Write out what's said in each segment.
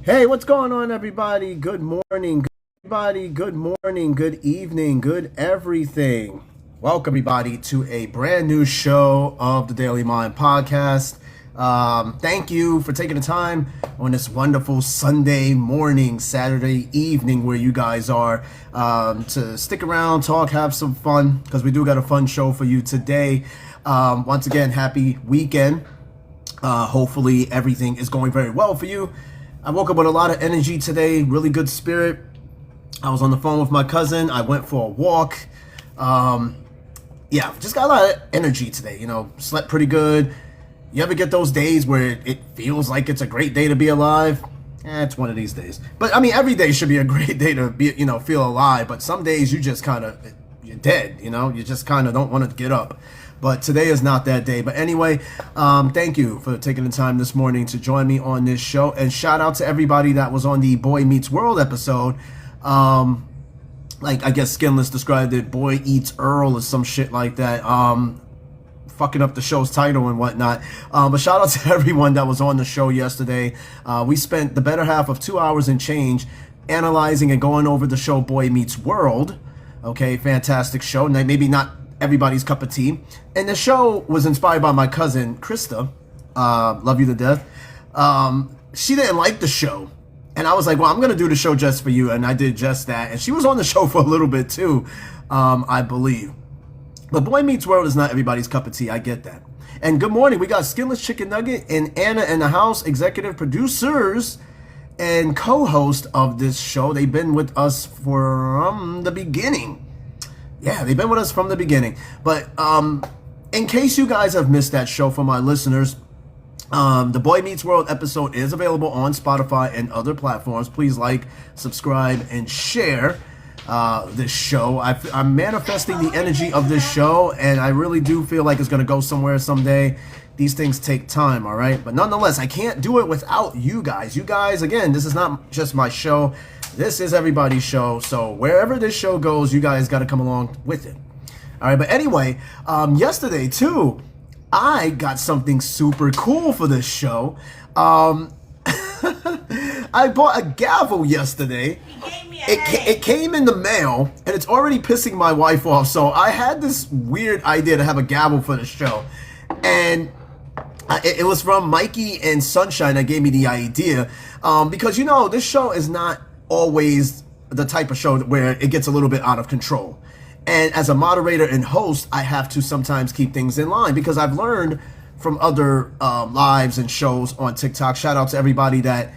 Hey, what's going on, everybody? Good morning, everybody. Good morning, good evening, good everything. Welcome, everybody, to a brand new show of the Daily Mind podcast. Thank you for taking the time on this wonderful Sunday morning, Saturday evening, where you guys are, to stick around, talk, have some fun, because we do got a fun show for you today. Once again, happy weekend. Hopefully, everything is going very well for you. I woke up with a lot of energy today, really good spirit. I was on the phone with my cousin. I went for a walk. Just got a lot of energy today. Slept pretty good. You ever get those days where it feels like it's a great day to be alive? It's one of these days. But I mean, every day should be a great day to be, feel alive. But some days you just you're dead. You just kind of don't want to get up. But today is not that day. But anyway, thank you for taking the time this morning to join me on this show. And shout out to everybody that was on the Boy Meets World episode. Like I guess Skinless described it, Boy Eats Earl or some shit like that. Fucking up the show's title and whatnot. But shout out to everyone that was on the show yesterday. We spent the better half of 2 hours and change analyzing and going over the show Boy Meets World. Okay, fantastic show. Now, maybe not everybody's cup of tea. And the show was inspired by my cousin, Krista. Love you to death. She didn't like the show. And I was like, well, I'm going to do the show just for you. And I did just that. And she was on the show for a little bit too, I believe. But Boy Meets World is not everybody's cup of tea. I get that. And good morning. We got Skinless Chicken Nugget and Anna in the house, executive producers and co-host of this show. They've been with us from the beginning. Yeah, they've been with us from the beginning. But in case you guys have missed that show, for my listeners, the Boy Meets World episode is available on Spotify and other platforms. Please like, subscribe, and share this show. I'm manifesting the energy of this show, and I really do feel like it's going to go somewhere someday. These things take time, all right? But nonetheless, I can't do it without you guys. You guys, again, this is not just my show. This is everybody's show. So wherever this show goes, you guys got to come along with it. All right, but anyway, yesterday, too, I got something super cool for this show. I bought a gavel yesterday. It came in the mail, and it's already pissing my wife off. So I had this weird idea to have a gavel for the show. And it was from Mikey and Sunshine that gave me the idea. Because, this show is not always the type of show where it gets a little bit out of control. And as a moderator and host, I have to sometimes keep things in line, because I've learned from other lives and shows on TikTok. Shout out to everybody that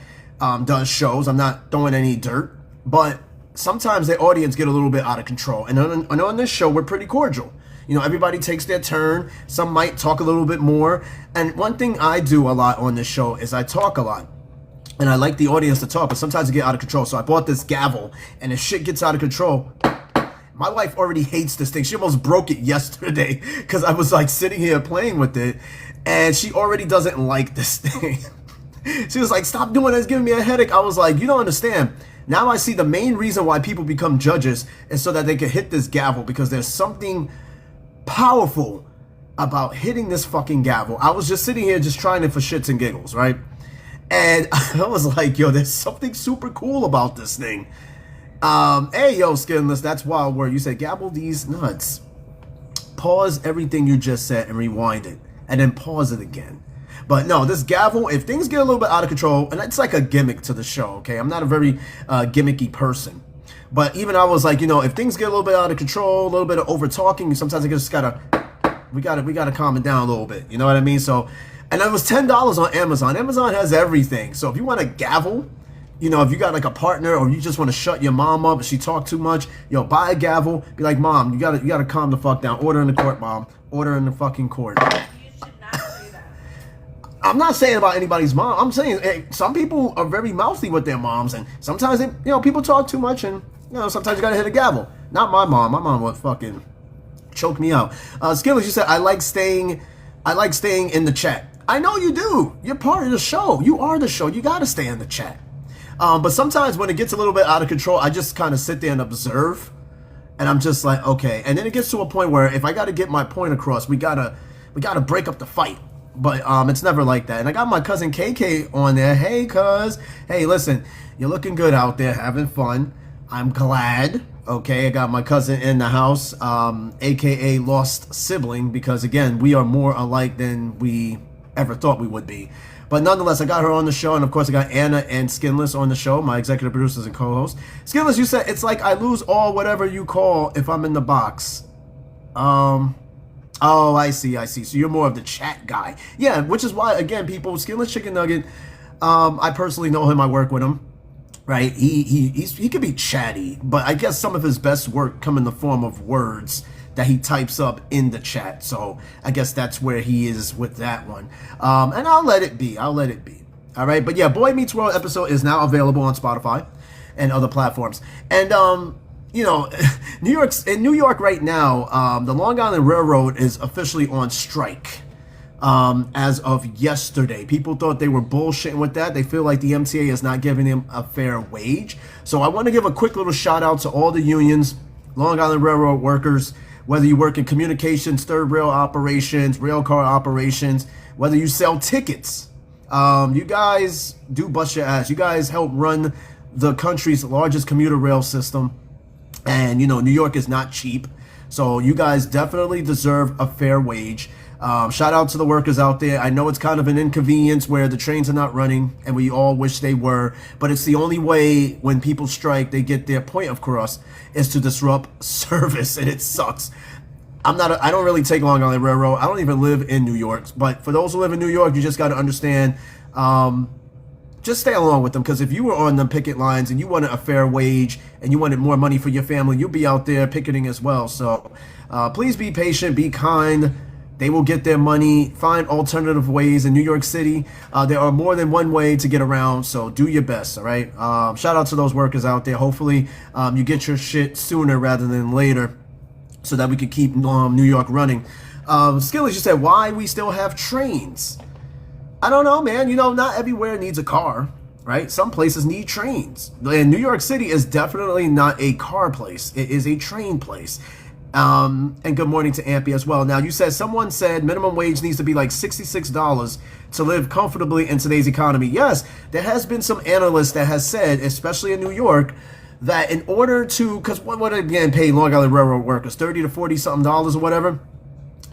does shows. I'm not throwing any dirt, but sometimes the audience get a little bit out of control. And on this show, we're pretty cordial. Everybody takes their turn. Some might talk a little bit more. And one thing I do a lot on this show is I talk a lot. And I like the audience to talk, but sometimes it get out of control. So I bought this gavel, and if shit gets out of control, my wife already hates this thing. She almost broke it yesterday because I was like sitting here playing with it, and she already doesn't like this thing. She was like, stop doing it, it's giving me a headache. I was like, you don't understand. Now I see the main reason why people become judges is so that they can hit this gavel, because there's something powerful about hitting this fucking gavel. I was just sitting here just trying it for shits and giggles, right? And I was like, yo, there's something super cool about this thing. Hey, yo, Skinless, that's wild word. You said gavel these nuts. Pause everything you just said and rewind it, and then pause it again. But no, this gavel, if things get a little bit out of control, and it's like a gimmick to the show, okay? I'm not a very gimmicky person. But even I was like, if things get a little bit out of control, a little bit of over talking, sometimes I just we gotta calm it down a little bit. You know what I mean? So, and it was $10 on Amazon. Amazon has everything. So if you want a gavel, if you got like a partner, or you just want to shut your mom up if she talk too much, buy a gavel. Be like, Mom, you gotta calm the fuck down. Order in the court, Mom. Order in the fucking court. You should not do that. I'm not saying about anybody's mom. I'm saying, hey, some people are very mouthy with their moms, and sometimes they, people talk too much, and sometimes you gotta hit a gavel. Not my mom. My mom would fucking choke me out. Skillers, you said I like staying in the chat. I know you do. You're part of the show. You are the show. You gotta stay in the chat. But sometimes when it gets a little bit out of control, I just kind of sit there and observe, and I'm just like, okay. And then it gets to a point where if I got to get my point across, we gotta break up the fight. But it's never like that. And I got my cousin KK on there. Hey, cuz. Hey, listen, you're looking good out there, having fun. I'm glad. Okay, I got my cousin in the house, aka lost sibling, because again, we are more alike than we ever thought we would be. But nonetheless, I got her on the show, and of course, I got Anna and Skinless on the show, my executive producers and co-hosts. Skinless, you said it's like I lose all whatever you call if I'm in the box. Oh, I see. So you're more of the chat guy. Yeah, which is why, again, people, Skinless Chicken Nugget, I personally know him, I work with him. Right, he could be chatty, but I guess some of his best work come in the form of words that he types up in the chat. So I guess that's where he is with that one. And I'll let it be. All right, but yeah, Boy Meets World episode is now available on Spotify and other platforms. And you know, in New York right now, the Long Island Railroad is officially on strike. As of yesterday, people thought they were bullshitting with that. They feel like the MTA is not giving them a fair wage. So I want to give a quick little shout out to all the unions, Long Island Railroad workers, whether you work in communications, third rail operations, rail car operations, whether you sell tickets. You guys do bust your ass. You guys help run the country's largest commuter rail system. And, you know, New York is not cheap. So you guys definitely deserve a fair wage. Shout out to the workers out there. I know it's kind of an inconvenience where the trains are not running and we all wish they were, but it's the only way when people strike, they get their point across is to disrupt service, and it sucks. I don't really take Long Island Railroad. I don't even live in New York, but for those who live in New York, you just got to understand, just stay along with them, because if you were on the picket lines and you wanted a fair wage and you wanted more money for your family, you'll be out there picketing as well. So please be patient, be kind. They will get their money. Find alternative ways in New York City. There are more than one way to get around, so do your best, all right? Shout out to those workers out there. Hopefully you get your shit sooner rather than later so that we can keep New York running. Skilly just said, why we still have trains? I don't know, man. You know, not everywhere needs a car, right? Some places need trains. And New York City is definitely not a car place. It is a train place. And good morning to Ampy as well. Now, you said someone said minimum wage needs to be like $66 to live comfortably in today's economy. Yes, there has been some analysts that has said, especially in New York, that in order to, because what again pay Long Island Railroad workers, 30 to 40 something dollars or whatever,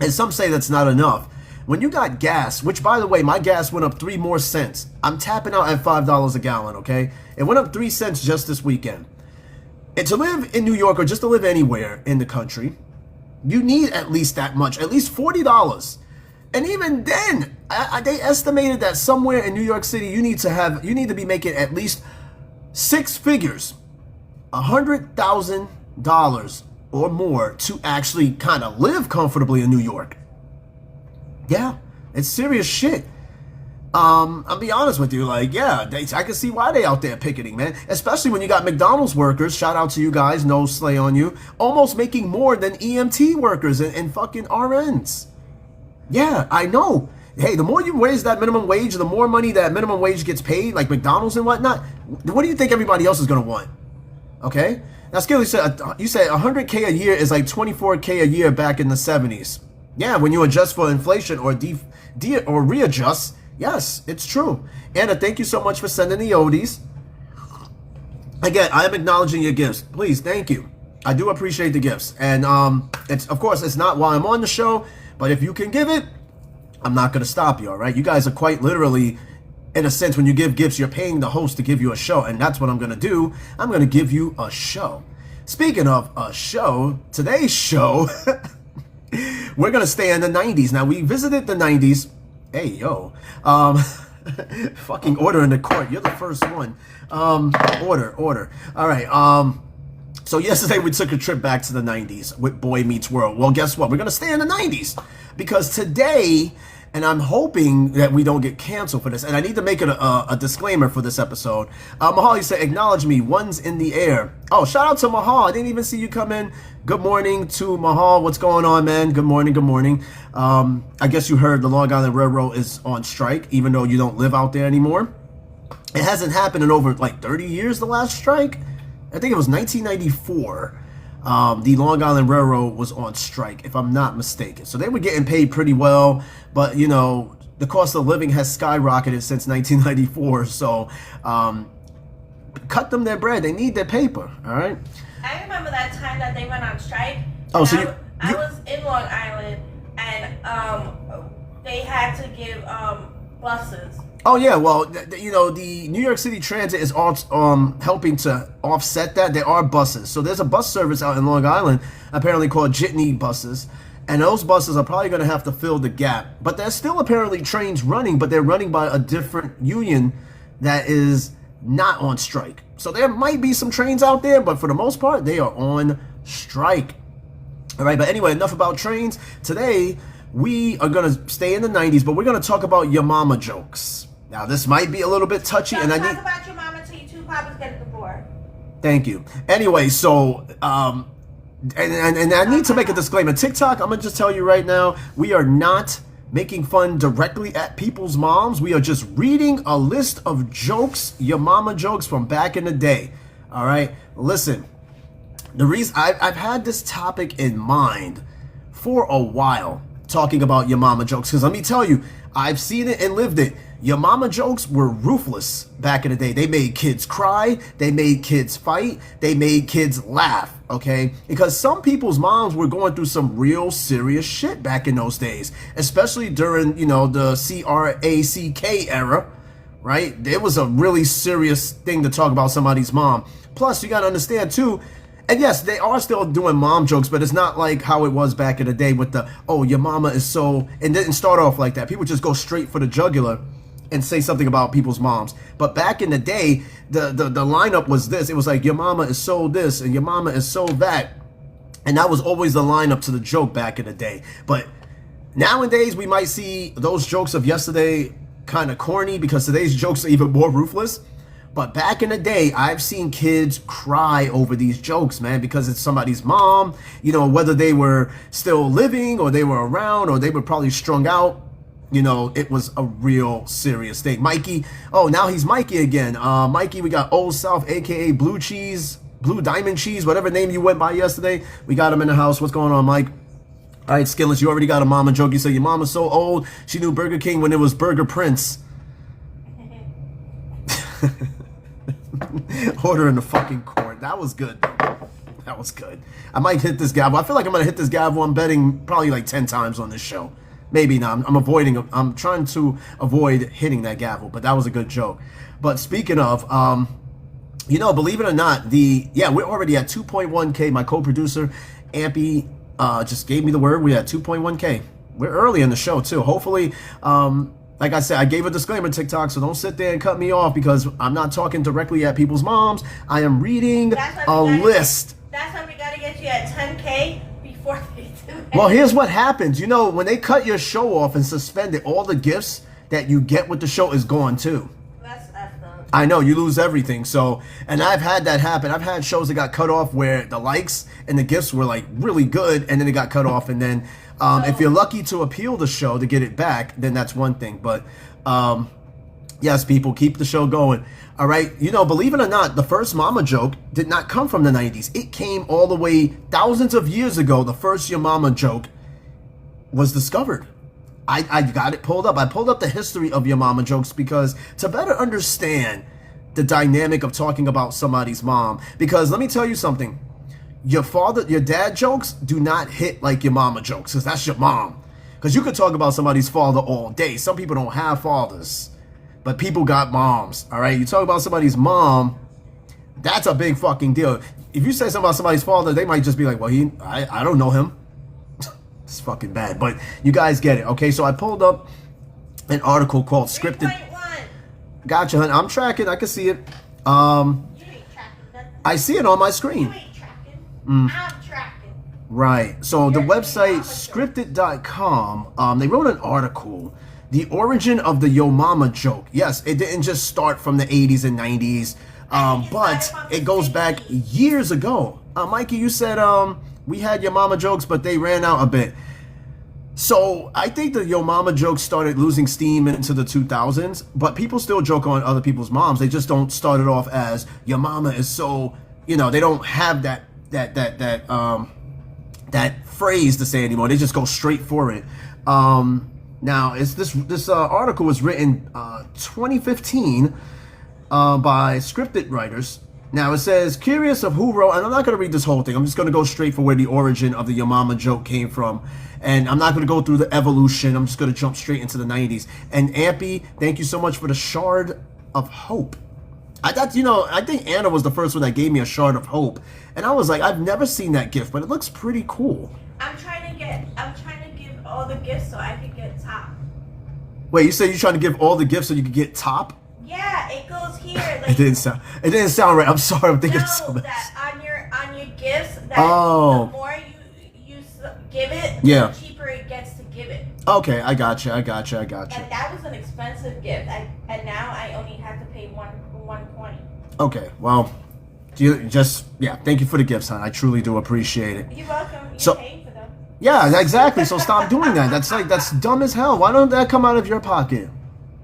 and some say that's not enough. When you got gas, which by the way, my gas went up 3 more cents. I'm tapping out at $5 a gallon, okay? It went up 3 cents just this weekend. And to live in New York, or just to live anywhere in the country, you need at least that much, at least $40. And even then, they estimated that somewhere in New York City, you need to be making at least 6 figures, $100,000 or more to actually kind of live comfortably in New York. Yeah, it's serious shit. I'll be honest with you, like, yeah, I can see why they out there picketing, man. Especially when you got McDonald's workers, shout out to you guys, no slay on you, almost making more than EMT workers and fucking RNs. Yeah, I know. Hey, the more you raise that minimum wage, the more money that minimum wage gets paid, like McDonald's and whatnot. What do you think everybody else is going to want? Okay? Now, Skilly said, you said 100K a year is like 24K a year back in the 70s. Yeah, when you adjust for inflation or readjust, yes, it's true. Anna, thank you so much for sending the oldies. Again, I am acknowledging your gifts. Please, thank you. I do appreciate the gifts. And it's, of course, it's not while I'm on the show, but if you can give it, I'm not going to stop you, all right? You guys are quite literally, in a sense, when you give gifts, you're paying the host to give you a show, and that's what I'm going to do. I'm going to give you a show. Speaking of a show, today's show, we're going to stay in the 90s. Now, we visited the 90s. Hey, yo. Fucking order in the court. You're the first one. Order. All right. So yesterday we took a trip back to the 90s with Boy Meets World. Well, guess what? We're going to stay in the 90s because today, and I'm hoping that we don't get canceled for this, and I need to make it a disclaimer for this episode. Mahal, you said, acknowledge me. One's in the air. Oh, shout out to Mahal. I didn't even see you come in. Good morning to Mahal. What's going on, man? Good morning. I guess you heard the Long Island Railroad is on strike, even though you don't live out there anymore. It hasn't happened in over like 30 years, the last strike. I think it was 1994. The Long Island Railroad was on strike, if I'm not mistaken. So they were getting paid pretty well, but, you know, the cost of living has skyrocketed since 1994. So cut them their bread. They need their paper. All right. I remember that time that they went on strike. Oh, so I was in Long Island, and they had to give buses. Oh yeah, well, the New York City Transit is helping to offset that. There are buses, so there's a bus service out in Long Island, apparently called Jitney buses, and those buses are probably going to have to fill the gap. But there's still apparently trains running, but they're running by a different union that is not on strike. So there might be some trains out there, but for the most part, they are on strike. All right, but anyway, enough about trains. Today, we are going to stay in the 90s, but we're going to talk about your mama jokes. Now, this might be a little bit touchy, Don't and I talk need... about your mama till you two papas get the board. Thank you. Anyway, so, and I need to make a disclaimer. TikTok, I'm going to just tell you right now, we are not making fun directly at people's moms. We are just reading a list of jokes, your mama jokes from back in the day. All right? Listen, the reason I've had this topic in mind for a while, talking about your mama jokes, because let me tell you, I've seen it and lived it. Your mama jokes were ruthless back in the day. They made kids cry. They made kids fight. They made kids laugh, okay? Because some people's moms were going through some real serious shit back in those days, especially during, the CRACK era, right? It was a really serious thing to talk about somebody's mom. Plus, you got to understand, too, and yes, they are still doing mom jokes, but it's not like how it was back in the day with the, oh, your mama is so... It didn't start off like that. People just go straight for the jugular and say something about people's moms. But back in the day, the lineup was this. It was like, your mama is so this and your mama is so that. And that was always the lineup to the joke back in the day. But nowadays, we might see those jokes of yesterday kind of corny because today's jokes are even more ruthless. But back in the day, I've seen kids cry over these jokes, man, because it's somebody's mom, whether they were still living or they were around or they were probably strung out. It was a real serious thing. Mikey, oh, now he's Mikey again. Mikey, we got Old South, a.k.a. Blue Cheese, Blue Diamond Cheese, whatever name you went by yesterday. We got him in the house. What's going on, Mike? All right, Skinless, you already got a mama joke. You said your mama's so old, she knew Burger King when it was Burger Prince. Ordering the fucking court. That was good. That was good. I might hit this gavel. I feel like I'm going to hit this gavel. I'm betting probably like 10 times on this show. Maybe not. I'm trying to avoid hitting that gavel, but that was a good joke. But speaking of, believe it or not, we're already at 2.1K. My co-producer, Ampy, just gave me the word. We're at 2.1K. We're early in the show, too. Hopefully, like I said, I gave a disclaimer, TikTok, so don't sit there and cut me off because I'm not talking directly at people's moms. I am reading a list. That's why we got to get you at 10K before they do it. Well, here's what happens. When they cut your show off and suspend it, all the gifts that you get with the show is gone, too. That's effed up. I know, you lose everything. So, and I've had that happen. I've had shows that got cut off where the likes and the gifts were like really good, and then it got cut off, and then... if you're lucky to appeal the show to get it back, then that's one thing. But yes, people, keep the show going. All right. Believe it or not, the first mama joke did not come from the 90s. It came all the way thousands of years ago. The first your mama joke was discovered. I got it pulled up. I pulled up the history of your mama jokes because to better understand the dynamic of talking about somebody's mom. Because let me tell you something. Your dad jokes do not hit like your mama jokes, because that's your mom. Because you could talk about somebody's father all day. Some people don't have fathers, but people got moms, all right? You talk about somebody's mom, that's a big fucking deal. If you say something about somebody's father, they might just be like, well, I don't know him. It's fucking bad, but you guys get it, okay? So I pulled up an article called Scripted. 3.1. Gotcha, hun. I'm tracking. I can see it. You ain't tracking. I see it on my screen. You ain't tracking. I'm tracking. Right. So the website scripted.com, they wrote an article, The Origin of the Yo Mama Joke. Yes, it didn't just start from the 80s and 90s, but it goes back years ago. Mikey, you said we had Yo Mama jokes, but they ran out a bit. So I think the Yo Mama jokes started losing steam into the 2000s, but people still joke on other people's moms. They just don't start it off as your mama is so, they don't have that phrase to say anymore. They just go straight for it. Now, this article was written 2015 by scripted writers. Now, it says, curious of who wrote, and I'm not going to read this whole thing. I'm just going to go straight for where the origin of the Yo Mama joke came from. And I'm not going to go through the evolution. I'm just going to jump straight into the 90s. And Ampy, thank you so much for the Shard of Hope. I think Anna was the first one that gave me a Shard of Hope. And I was like, I've never seen that gift, but it looks pretty cool. I'm trying to give all the gifts so I can get top. Wait, you say you're trying to give all the gifts so you can get top? Yeah, it goes here. Like, It didn't sound right. I'm sorry. I'm thinking of something. That on your gifts. That Oh. The more you give it, Yeah. the cheaper it gets to give it. Okay, I got you. And that was an expensive gift. And now I only have to pay one coin. Okay, well, thank you for the gifts, hon. I truly do appreciate it. You're welcome. You're So- paying for them. Yeah, exactly. So stop doing that. That's dumb as hell. Why don't that come out of your pocket?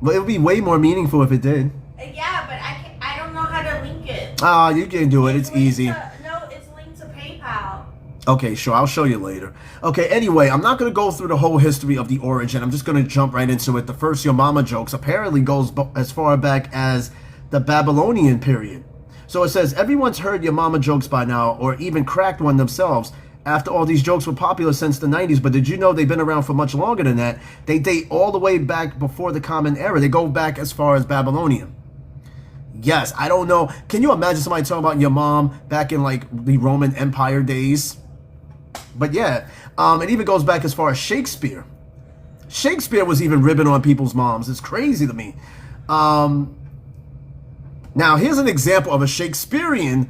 Well, it would be way more meaningful if it did. Yeah, but I don't know how to link it. Ah, you can do it. It's linked easy. No, it's linked to PayPal. Okay, sure. I'll show you later. Okay, anyway, I'm not going to go through the whole history of the origin. I'm just going to jump right into it. The first Yo Mama jokes apparently goes as far back as the Babylonian period. So it says, everyone's heard Yo Mama jokes by now, or even cracked one themselves. After all, these jokes were popular since the 90s, but did you know they've been around for much longer than that? They date all the way back before the Common Era. They go back as far as Babylonian. Yes, I don't know. Can you imagine somebody talking about your mom back in like the Roman Empire days? But yeah, it even goes back as far as Shakespeare. Shakespeare was even ribbing on people's moms. It's crazy to me. Now, here's an example of a Shakespearean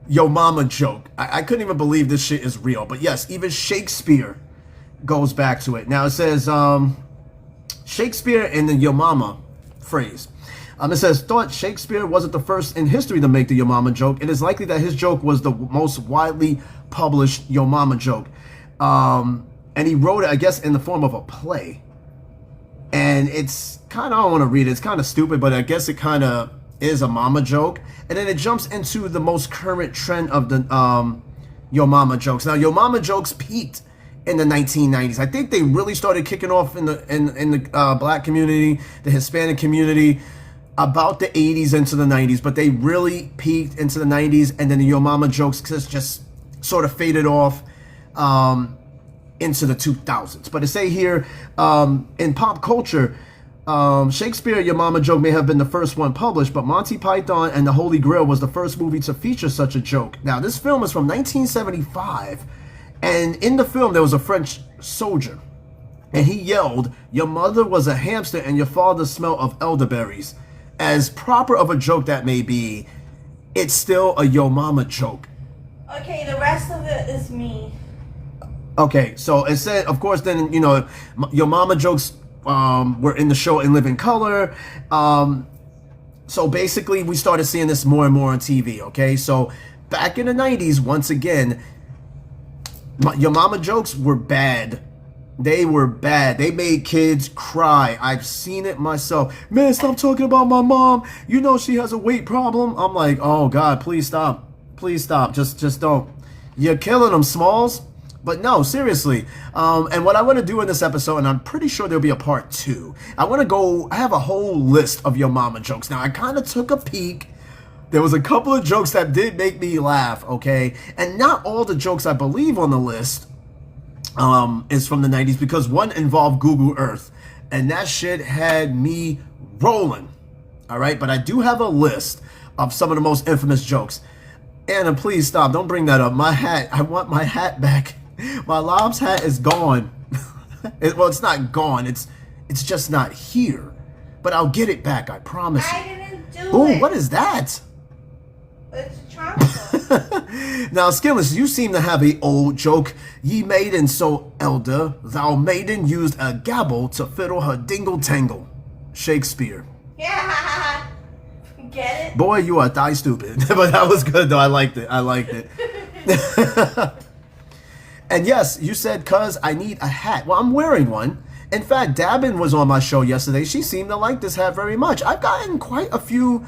Yo Mama joke. I couldn't even believe this shit is real. But yes, even Shakespeare goes back to it. Now, it says Shakespeare and the Yo Mama phrase. It says, thought Shakespeare wasn't the first in history to make the Yo Mama joke. It is likely that his joke was the most widely published Yo Mama joke. And he wrote it, I guess, in the form of a play. And it's kind of, I don't want to read it. It's kind of stupid, but I guess it kind of is a mama joke. And then it jumps into the most current trend of the Yo Mama jokes. Now, Yo Mama jokes peaked in the 1990s. I think they really started kicking off in the black community, the Hispanic community, about the 80s into the 90s. But they really peaked into the 90s, and then the Yo Mama jokes just sort of faded off into the 2000s. But to say here, in pop culture, Shakespeare, Yo Mama joke may have been the first one published, but Monty Python and the Holy Grail was the first movie to feature such a joke. Now, this film is from 1975, and in the film, there was a French soldier, and he yelled, "Your mother was a hamster and your father smelled of elderberries." As proper of a joke that may be, it's still a Yo Mama joke. Okay, the rest of it is me. Okay, so it said, of course, then, Yo Mama jokes were in the show In Living Color. So basically, we started seeing this more and more on TV, okay? So back in the 90s, once again, Yo Mama jokes were bad. They were bad. They made kids cry. I've seen it myself. Man, stop talking about my mom. You know she has a weight problem. I'm like, oh God, please stop. Please stop. Just don't. You're killing them, Smalls. But no, seriously. And what I want to do in this episode, and I'm pretty sure there'll be a part 2. I have a whole list of Yo Mama jokes. Now, I kind of took a peek. There was a couple of jokes that did make me laugh, okay? And not all the jokes I believe on the list is from the 90s, because one involved Google Earth, and that shit had me rolling. All right, but I do have a list of some of the most infamous jokes. Anna, please stop. Don't bring that up. My hat. I want my hat back. My Lob's hat is gone. Well, it's not gone. It's just not here. But I'll get it back. I promise you. I didn't do it. Ooh, what is that? It's tropical. Now, Skillless, you seem to have a old joke. Ye maiden so elder, thou maiden used a gabble to fiddle her dingle tangle. Shakespeare. Yeah. Get it? Boy, you are die stupid. But that was good, though. I liked it. And yes, you said, cuz I need a hat. Well, I'm wearing one. In fact, Dabin was on my show yesterday. She seemed to like this hat very much. I've gotten quite a few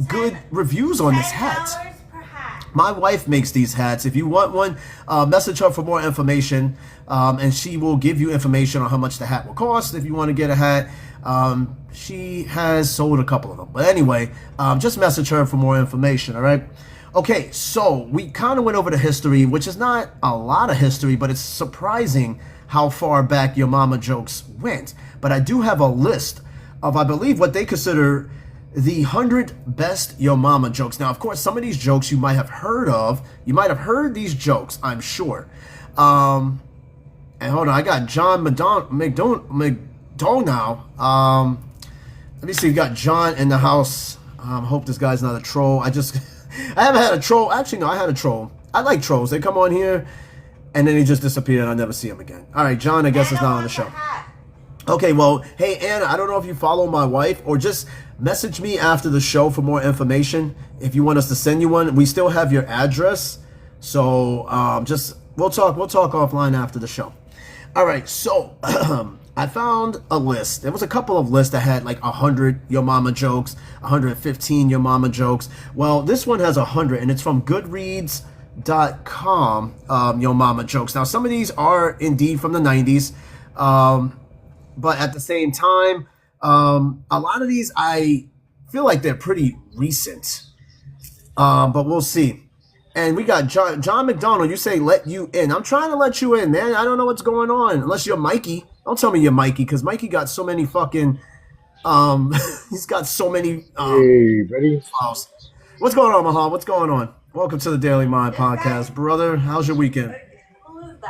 good reviews on this hat. $10 per hat. My wife makes these hats. If you want one, message her for more information, and she will give you information on how much the hat will cost if you want to get a hat. She has sold a couple of them. But anyway, just message her for more information, all right? Okay, so we kind of went over the history, which is not a lot of history, but it's surprising how far back Your Mama jokes went. But I do have a list of, I believe, what they consider the 100 best Your Mama jokes. Now, of course, some of these jokes you might have heard of. You might have heard these jokes, I'm sure. And hold on, I got John McDonough. Let me see, we got John in the house. Hope this guy's not a troll. I haven't had a troll. Actually, no, I had a troll. I like trolls. They come on here, and then he just disappear, and I never see him again. All right, John, I guess is not on the show. Okay, well, hey, Anna, I don't know if you follow my wife, or just message me after the show for more information. If you want us to send you one, we still have your address. So we'll talk offline after the show. All right, so I found a list. There was a couple of lists that had like 100 Your Mama jokes, 115 Your Mama jokes. Well, this one has 100, and it's from Goodreads.com, Your Mama jokes. Now, some of these are indeed from the 90s, but at the same time, a lot of these I feel like they're pretty recent, but we'll see. And we got John McDonald. You say let you in. I'm trying to let you in, man. I don't know what's going on. Unless you're Mikey. Don't tell me you're Mikey, because Mikey got so many fucking he's got so many Hey, buddy. files. What's going on, Mahal? What's going on? Welcome to the Daily Mind Podcast, brother. How's your weekend?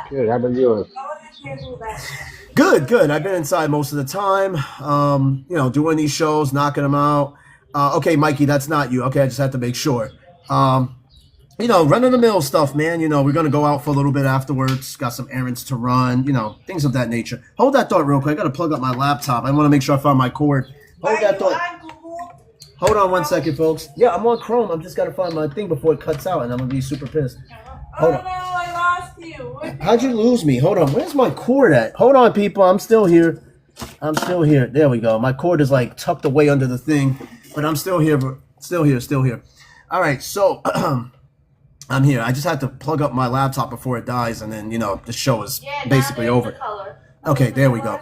Good. How about yours? Good. I've been inside most of the time. Doing these shows, knocking them out. Okay, Mikey, that's not you. Okay, I just had to make sure. Run-of-the-mill stuff, man. We're going to go out for a little bit afterwards. Got some errands to run, things of that nature. Hold that thought real quick. I got to plug up my laptop. I want to make sure I find my cord. Hold that thought. Hold on one second, folks. Yeah, I'm on Chrome. I'm just got to find my thing before it cuts out, and I'm going to be super pissed. Hold on. No, I lost you. How'd you lose me? Hold on. Where's my cord at? Hold on, people. I'm still here. There we go. My cord is like tucked away under the thing, but I'm still here. Still here. All right, so I'm here. I just had to plug up my laptop before it dies, and then the show is basically over. Okay, there we go.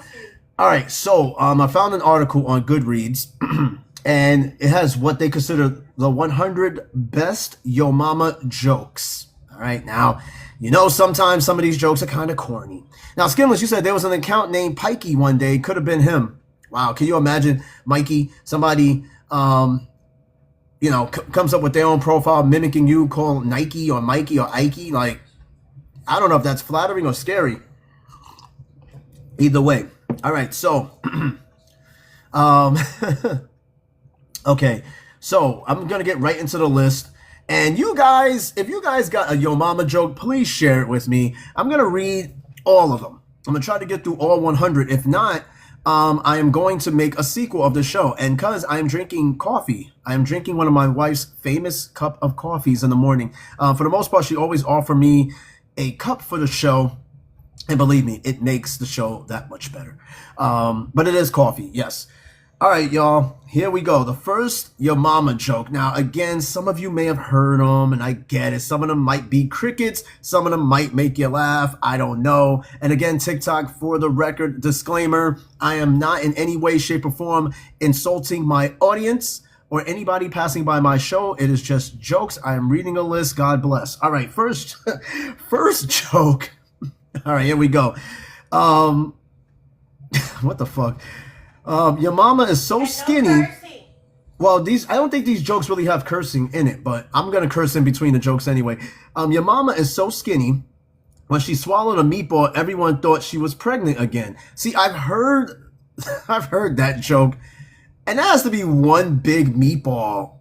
All right, so I found an article on Goodreads, and it has what they consider the 100 best Yo Mama jokes. All right, now sometimes some of these jokes are kind of corny. Now, Skinless, you said there was an account named Pikey one day. Could have been him. Wow, can you imagine, Mikey? Somebody comes up with their own profile mimicking you, call Nike or Mikey or Ikey. Like, I don't know if that's flattering or scary. Either way. All right, so, okay, so I'm going to get right into the list. And you guys, if you guys got a Yo Mama joke, please share it with me. I'm going to read all of them. I'm going to try to get through all 100. If not, I am going to make a sequel of the show. And because I am drinking coffee, I am drinking one of my wife's famous cup of coffees in the morning. For the most part, she always offers me a cup for the show. And believe me, it makes the show that much better. But it is coffee, yes. All right, y'all, here we go. The first Your Mama joke. Now, again, some of you may have heard them, and I get it. Some of them might be crickets. Some of them might make you laugh. I don't know. And again, TikTok, for the record, disclaimer, I am not in any way, shape, or form insulting my audience or anybody passing by my show. It is just jokes. I am reading a list. God bless. All right, first joke. All right, here we go. What the fuck? Your mama is so skinny. Well, I don't think these jokes really have cursing in it, but I'm going to curse in between the jokes anyway. Your mama is so skinny, when she swallowed a meatball, everyone thought she was pregnant again. See, I've heard that joke, and that has to be one big meatball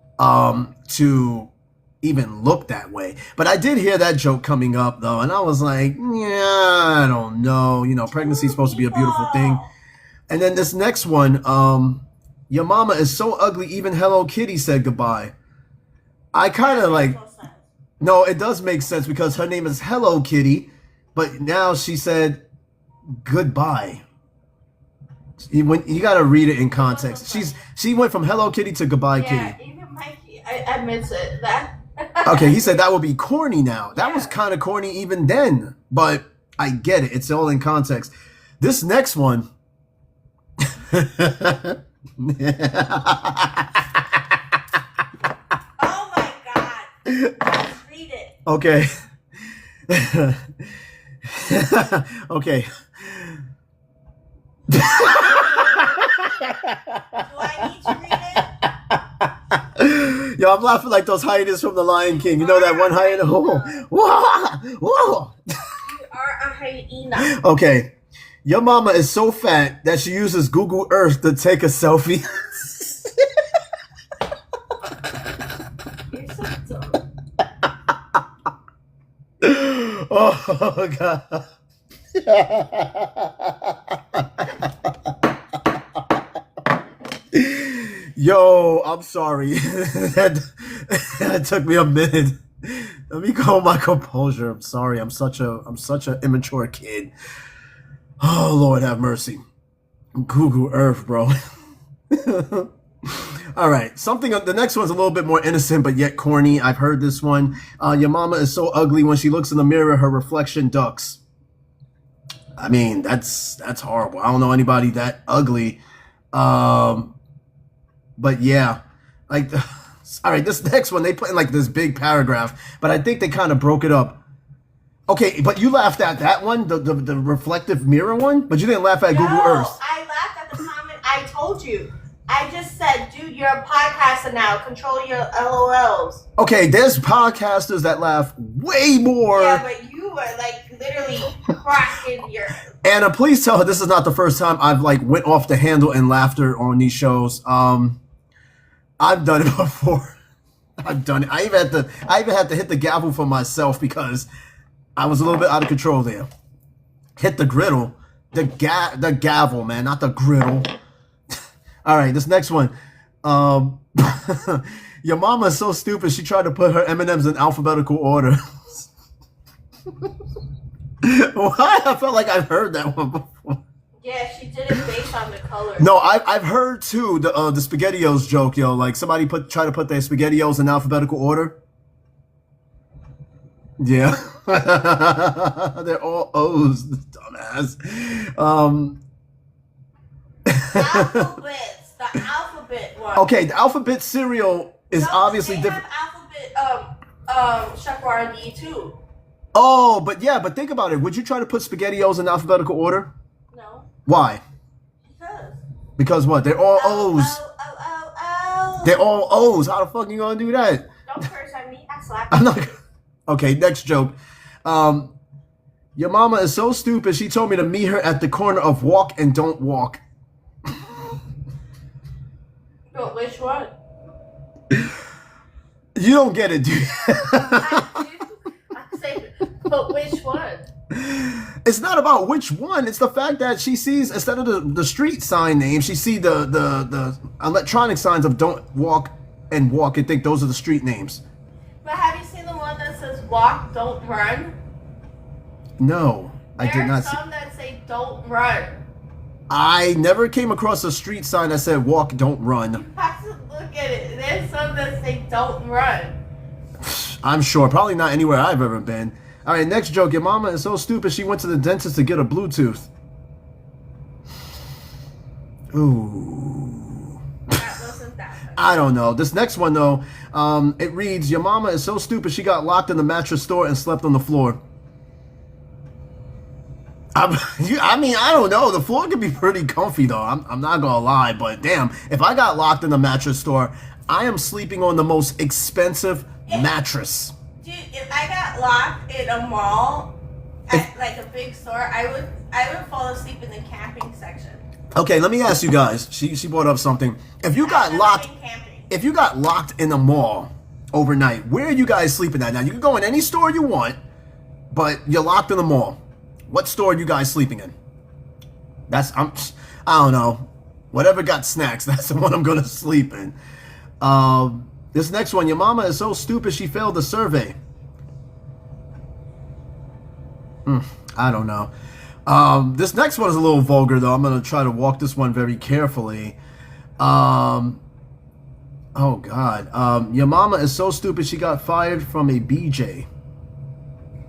to even look that way. But I did hear that joke coming up, though, and I was like, yeah, I don't know. Pregnancy is supposed to be a beautiful thing. And then this next one, your mama is so ugly, even Hello Kitty said goodbye. I kind of like, no, it does make sense because her name is Hello Kitty, but now she said goodbye. You got to read it in context. She went from Hello Kitty to Goodbye Kitty. Yeah, even Mikey admits it. That Okay, he said that would be corny now. That was kind of corny even then, but I get it. It's all in context. This next one. Oh my God. Let's read it. Okay. Okay. Do I need to read it? Yo, I'm laughing like those hyenas from The Lion King. You know that one hyena? Whoa, whoa, whoa. You are a hyena. Okay. Your mama is so fat that she uses Google Earth to take a selfie. You're so dumb. Oh, God. Yo, I'm sorry. that took me a minute. Let me calm my composure. I'm sorry. I'm such an immature kid. Oh, Lord have mercy. Google Earth, bro. All right. The next one's a little bit more innocent, but yet corny. I've heard this one. Your mama is so ugly when she looks in the mirror, her reflection ducks. I mean, that's horrible. I don't know anybody that ugly. But yeah, like, all right, this next one, they put in like this big paragraph, but I think they kind of broke it up. Okay, but you laughed at that one, the reflective mirror one, but you didn't laugh at Google Earth. I laughed at the comment. I told you. I just said, dude, you're a podcaster now. Control your LOLs. Okay, there's podcasters that laugh way more. Yeah, but you were like literally cracking your. Anna, please tell her this is not the first time I've like went off the handle in laughter on these shows. I've done it before. I've done it. I even had to hit the gavel for myself because I was a little bit out of control there. Hit the griddle. The gavel, man, not the griddle. All right, this next one. Your mama is so stupid, she tried to put her M&Ms in alphabetical order. Why? I felt like I've heard that one before. Yeah, she did it based on the color. No, I've heard too the SpaghettiOs joke, yo. Like somebody try to put their SpaghettiOs in alphabetical order. Yeah, they're all O's, dumbass. Alphabets, the alphabet one. Okay, the alphabet cereal is obviously they different. Have alphabet Chef R&D too. Oh, but think about it. Would you try to put SpaghettiOs in alphabetical order? No. Why? Because what? They're all O's. Oh. They're all O's. How the fuck you gonna do that? Don't curse at me. I slap I'm you. not. Okay, next joke. Your mama is so stupid. She told me to meet her at the corner of Walk and Don't Walk. But which one? You don't get it, dude. I say, but which one? It's not about which one. It's the fact that she sees, instead of the street sign name, she see the electronic signs of Don't Walk and Walk and think those are the street names. But have you seen the one that says walk, don't run? No, I did not There see. are some that say don't run. I never came across a street sign that said walk, don't run. You have to look at it. There's some that say don't run. I'm sure. Probably not anywhere I've ever been. All right, next joke. Your mama is so stupid she went to the dentist to get a Bluetooth. Ooh. That wasn't that funny. I don't know. This next one, though, it reads, your mama is so stupid she got locked in the mattress store and slept on the floor. I mean, I don't know. The floor can be pretty comfy, though. I'm not going to lie. But damn, if I got locked in the mattress store, I am sleeping on the most expensive mattress. Dude, if I got locked in a mall, at like a big store, I would fall asleep in the camping section. Okay, let me ask you guys. She brought up something. If you got locked in a mall overnight, where are you guys sleeping at? Now, you can go in any store you want, but you're locked in the mall. What store are you guys sleeping in? I don't know. Whatever got snacks, that's the one I'm going to sleep in. This next one, your mama is so stupid she failed the survey. I don't know. This next one is a little vulgar, though. I'm going to try to walk this one very carefully. Oh God. Your mama is so stupid she got fired from a BJ.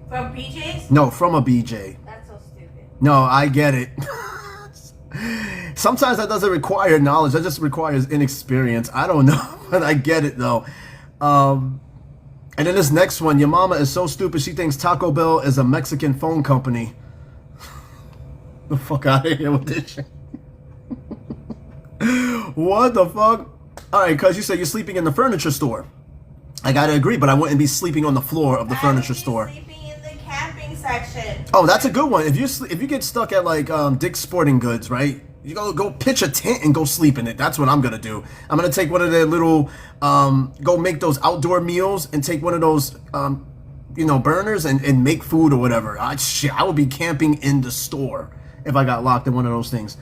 From BJ's? No, from a BJ. That's so stupid. No, I get it. Sometimes that doesn't require knowledge. That just requires inexperience. I don't know, but I get it though. And then this next one, your mama is so stupid she thinks Taco Bell is a Mexican phone company. The fuck out of here with this shit. What the fuck? All right, cuz you said you're sleeping in the furniture store. I gotta agree, but I wouldn't be sleeping on the floor of the furniture store. Sleeping in the camping section. Oh, that's a good one. If you get stuck at like Dick's Sporting Goods, right? You go pitch a tent and go sleep in it. That's what I'm gonna do. I'm gonna take one of their little go make those outdoor meals and take one of those burners and make food or whatever. I would be camping in the store if I got locked in one of those things.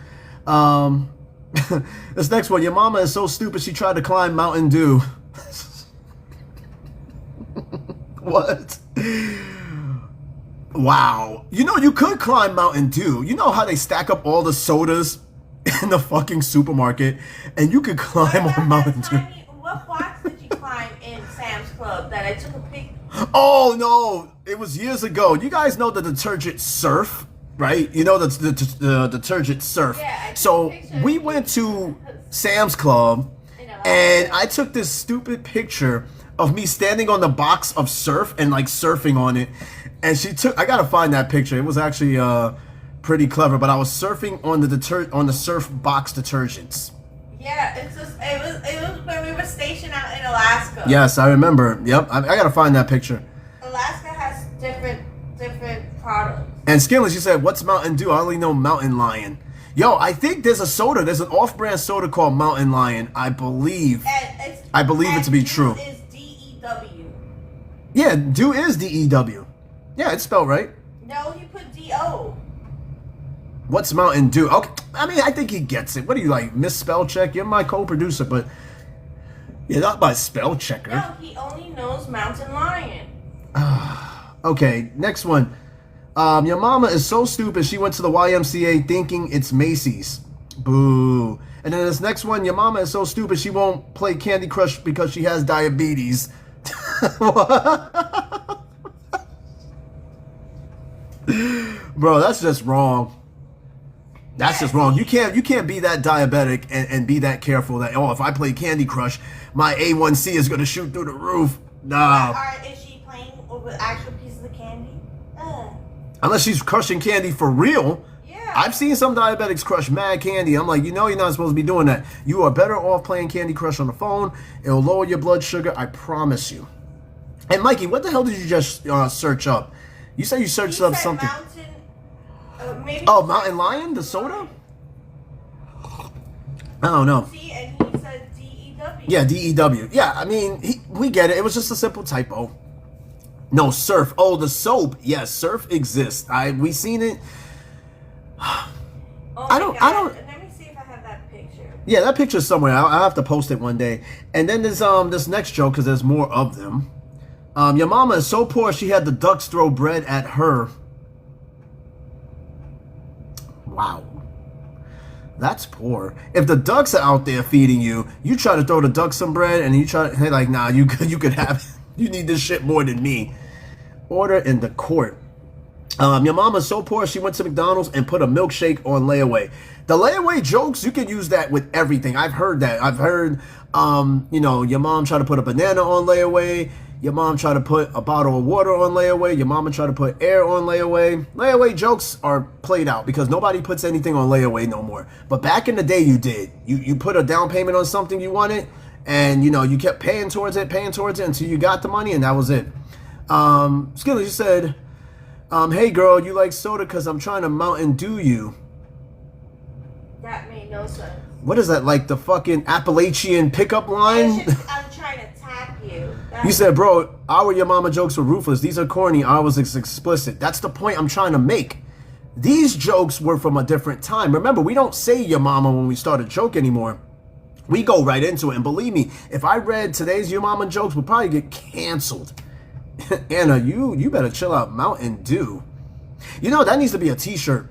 This next one, your mama is so stupid she tried to climb Mountain Dew. What? Wow. You could climb Mountain Dew. You know how they stack up all the sodas in the fucking supermarket, and you could climb on Mountain Dew. What box did you climb in Sam's Club that I took a pic? Oh no, it was years ago. You guys know the detergent Surf, right? You know the detergent Surf. Yeah, so we went to Sam's Club, and I took this stupid picture of me standing on the box of Surf and like surfing on it. And I gotta find that picture. It was actually pretty clever, but I was surfing on the Surf box detergents. Yeah, it was when we were stationed out in Alaska. Yes, I remember. Yep, I gotta find that picture. Alaska has different products. And Skinless, you said, what's Mountain Dew? I only know Mountain Lion. Yo, I think there's an off-brand soda called Mountain Lion. I believe it to be true. Dew is DEW. Yeah, Dew is DEW. Yeah, it's spelled right. No, he put DO. What's Mountain Dew? Okay, I mean, I think he gets it. What do you like, Miss Spell Check? You're my co-producer, but you're not my spell checker. No, he only knows Mountain Lion. Okay, next one. Your mama is so stupid she went to the YMCA thinking it's Macy's. Boo. And then this next one, your mama is so stupid she won't play Candy Crush because she has diabetes. Bro, that's just wrong. That's just wrong. You can't be that diabetic and be that careful that, if I play Candy Crush, my A1C is gonna shoot through the roof. Nah. Is she playing with actual pieces of candy? Unless she's crushing candy for real. Yeah. I've seen some diabetics crush mad candy. I'm like, you're not supposed to be doing that. You are better off playing Candy Crush on the phone. It'll lower your blood sugar, I promise you. And Mikey, what the hell did you just search up? You said you searched up something. Mountain Lion, the soda? I don't know. See, and he said DEW. Yeah, DEW. Yeah, I mean, we get it. It was just a simple typo. No, Surf. Oh, the soap. Yes, Surf exists. We seen it. Oh I don't. Let me see if I have that picture. Yeah, that picture's somewhere. I'll have to post it one day. And then there's this next joke because there's more of them. Your mama is so poor she had the ducks throw bread at her. Wow. That's poor. If the ducks are out there feeding you, you try to throw the ducks some bread and they're like, nah, you could have it. You need this shit more than me. Order in the court. Your mama's so poor she went to McDonald's and put a milkshake on layaway. The layaway jokes, you can use that with everything. I've heard that. I've heard, your mom tried to put a banana on layaway. Your mom tried to put a bottle of water on layaway. Your mama tried to put air on layaway. Layaway jokes are played out because nobody puts anything on layaway no more. But back in the day, you did. You put a down payment on something you wanted, and you kept paying towards it until you got the money, and that was it. Skilly, you said, hey girl, you like soda because I'm trying to Mountain Dew you. That made no sense. What is that, like the fucking Appalachian pickup line? I'm trying to tap you. You said, bro, your mama jokes were ruthless. These are corny. Ours is explicit. That's the point I'm trying to make. These jokes were from a different time. Remember, we don't say your mama when we start a joke anymore. We go right into it. And believe me, if I read today's your mama jokes, we'll probably get canceled. Anna, you better chill out. Mountain Dew. That needs to be a t-shirt.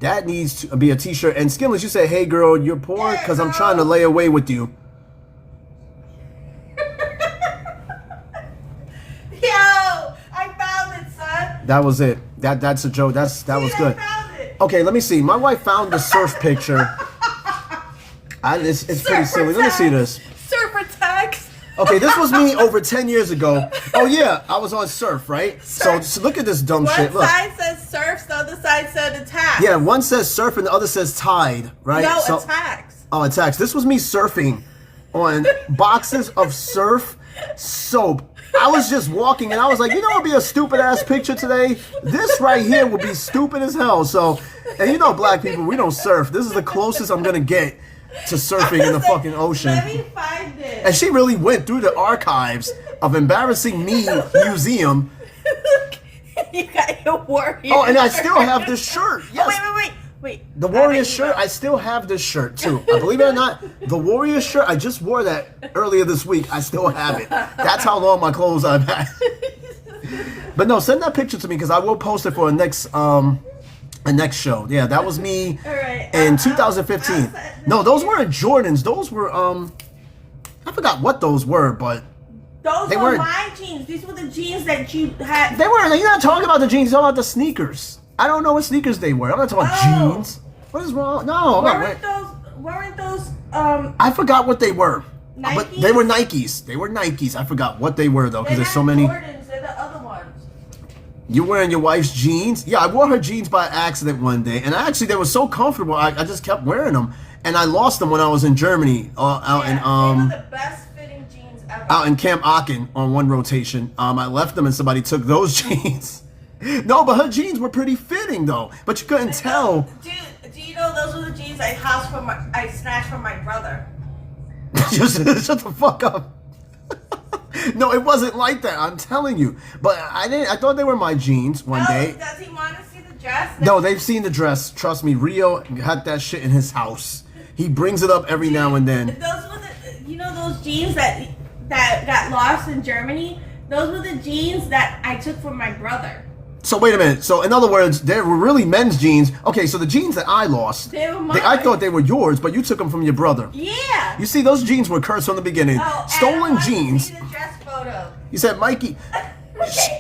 That needs to be a t-shirt. And Skinless, you say, hey girl, you're poor because I'm trying to lay away with you. That was it. That's a joke. That was good. Found it. Okay, let me see. My wife found the surf picture. It's pretty silly. Let me see this. Surf attacks. Okay, this was me over 10 years ago. Oh yeah, I was on surf, right? So look at this dumb One shit. Look. side says surf, the other side said attacks. Yeah, one says surf and the other says tide, right? No, attacks. Oh, attacks. This was me surfing on boxes of surf soap. I was just walking and I was like, you know what would be a stupid ass picture today? This right here would be stupid as hell. So, and you know black people, we don't surf. This is the closest I'm going to get to surfing in the fucking ocean. Let me find it. And she really went through the archives of Embarrassing Me Museum. You got your warrior. Oh, and I still have this shirt. Yes. Oh, wait. The Warrior shirt, I still have this shirt too. Believe it or not, the Warrior shirt, I just wore that earlier this week. I still have it. That's how long my clothes I've had. But no, send that picture to me because I will post it for a next show. Yeah, that was me in 2015. No, those weren't Jordans. Those were I forgot what those were, but those were my jeans. These were the jeans that you had. They weren't. You're not talking about the jeans. You're talking about the sneakers. I don't know what sneakers they were. I'm not talking about jeans. What is wrong? No, weren't those I forgot what they were. Nikes? But they were Nikes. They were Nikes. I forgot what they were though, because there's so many. Jordans, they're the other ones. You're wearing your wife's jeans? Yeah, I wore her jeans by accident one day, and actually they were so comfortable. I just kept wearing them, and I lost them when I was in Germany, out in they were the best fitting jeans ever. Out in Camp Aachen on one rotation. I left them and somebody took those jeans. No, but her jeans were pretty fitting though. But you couldn't tell. Dude, do you know those were the jeans I snatched from my brother? Shut the fuck up. No, it wasn't like that. I'm telling you. But I thought they were my jeans one day. Does he want to see the dress? No, they've seen the dress. Trust me, Rio had that shit in his house. He brings it up every now and then. Those were those jeans that got lost in Germany? Those were the jeans that I took from my brother. So wait a minute. So in other words, they were really men's jeans. Okay, so the jeans that I lost, they were mine. I thought they were yours, but you took them from your brother. Yeah. You see, those jeans were cursed from the beginning. Stolen jeans. See the dress photo. You said, Mikey,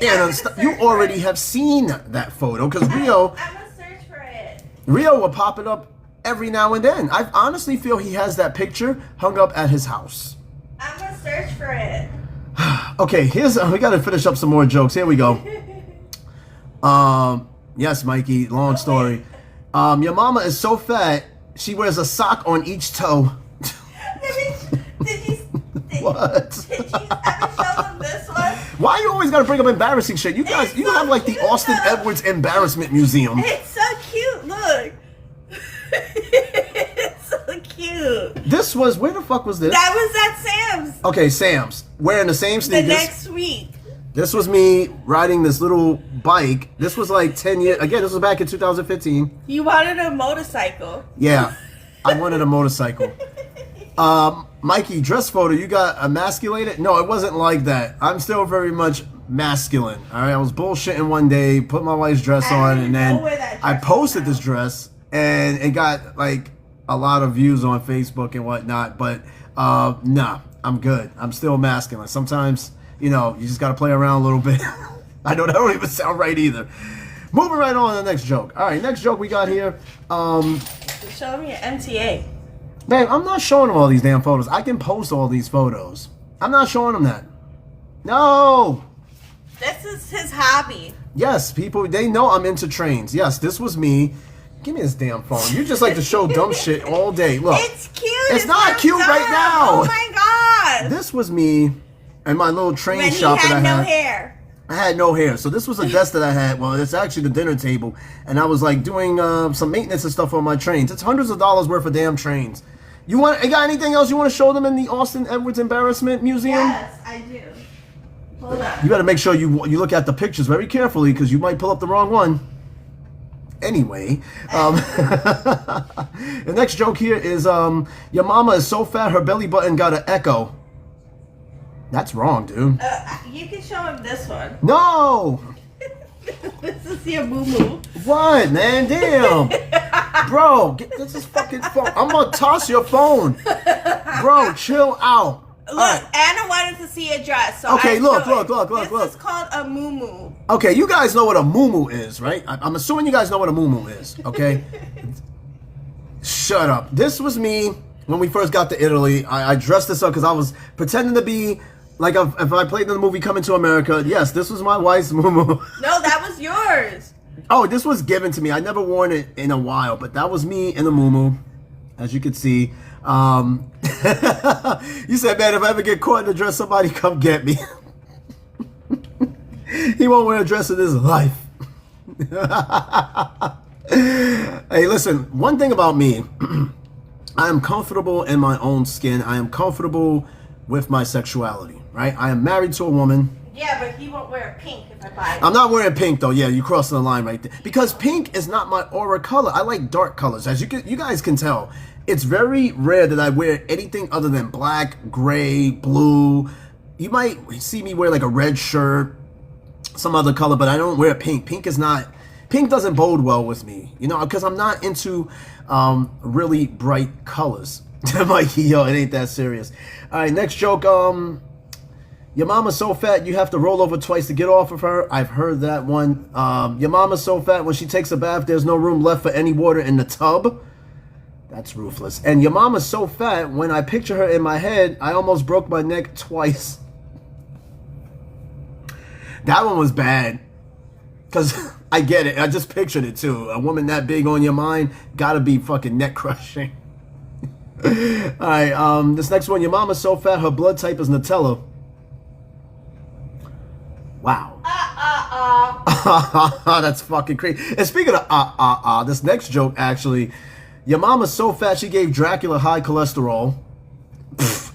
Anna, you already have seen that photo because Rio. I'm gonna search for it. Rio will pop it up every now and then. I honestly feel he has that picture hung up at his house. I'm gonna search for it. Okay, we gotta finish up some more jokes. Here we go. Yes, Mikey, long story. Your mama is so fat, she wears a sock on each toe. What? Did you ever show them this one? Why you always gotta bring up embarrassing shit? You guys, you have like the Austin Edwards Embarrassment Museum. It's so cute, look. It's so cute. This was, where the fuck was this? That was at Sam's. Okay, Sam's. Wearing the same sneakers. The next week. This was me riding this little bike. This was like 10 years, again, this was back in 2015. You wanted a motorcycle. Yeah, I wanted a motorcycle. Mikey, dress photo, you got emasculated? No, it wasn't like that. I'm still very much masculine. All right, I was bullshitting one day, put my wife's dress on, and then I posted this dress, and it got like a lot of views on Facebook and whatnot. But nah, I'm good. I'm still masculine. Sometimes, you know, you just got to play around a little bit. I know that don't even sound right either. Moving right on to the next joke. All right, next joke we got here. Show me your MTA. Babe, I'm not showing them all these damn photos. I can post all these photos. I'm not showing them that. No. This is his hobby. Yes, people, they know I'm into trains. Yes, this was me. Give me this damn phone. You just like to show dumb shit all day. Look. It's cute. It's not cute right now. Oh my God. This was me and my little train shop that I had. When he had no hair. I had no hair. So this was a desk that I had. Well, it's actually the dinner table. And I was like doing some maintenance and stuff on my trains. It's hundreds of dollars worth of damn trains. You got anything else you want to show them in the Austin Edwards Embarrassment Museum? Yes, I do. Hold on. You got to make sure you look at the pictures very carefully because you might pull up the wrong one. Anyway, the next joke here is your mama is so fat her belly button got an echo. That's wrong, dude. You can show him this one. No! This is your boo-boo. What, man? Damn. Bro, this is fucking phone. I'm gonna toss your phone. Bro, chill out. Look, right. Anna wanted to see a dress. So Okay, I look. This is called a muumuu. Okay, you guys know what a muumuu is, right? I'm assuming you guys know what a muumuu is, okay? Shut up. This was me when we first got to Italy. I dressed this up because I was pretending to be like if I played in the movie Coming to America. Yes, this was my wife's muumuu. No, that was yours. Oh, this was given to me. I never worn it in a while, but that was me in the muumuu, as you can see. You said, man, if I ever get caught in a dress, somebody come get me. He won't wear a dress in his life. Hey, listen, one thing about me, I am comfortable in my own skin. I am comfortable with my sexuality, right? I am married to a woman. Yeah, but he won't wear pink if I buy it. I'm not wearing pink though. Yeah, you're crossing the line right there. Because pink is not my aura color. I like dark colors. As you guys can tell, it's very rare that I wear anything other than black, gray, blue. You might see me wear like a red shirt, some other color, but I don't wear pink. Pink doesn't bode well with me, you know, because I'm not into really bright colors. I'm like, yo, it ain't that serious. All right, next joke. Your mama's so fat you have to roll over twice to get off of her. I've heard that one. Your mama's so fat when she takes a bath, there's no room left for any water in the tub. That's ruthless. And your mama's so fat, when I picture her in my head, I almost broke my neck twice. That one was bad. Because I get it. I just pictured it too. A woman that big on your mind, gotta be fucking neck crushing. Alright, this next one. Your mama's so fat, her blood type is Nutella. Wow. That's fucking crazy. And speaking of this next joke actually, your mama's so fat she gave Dracula high cholesterol.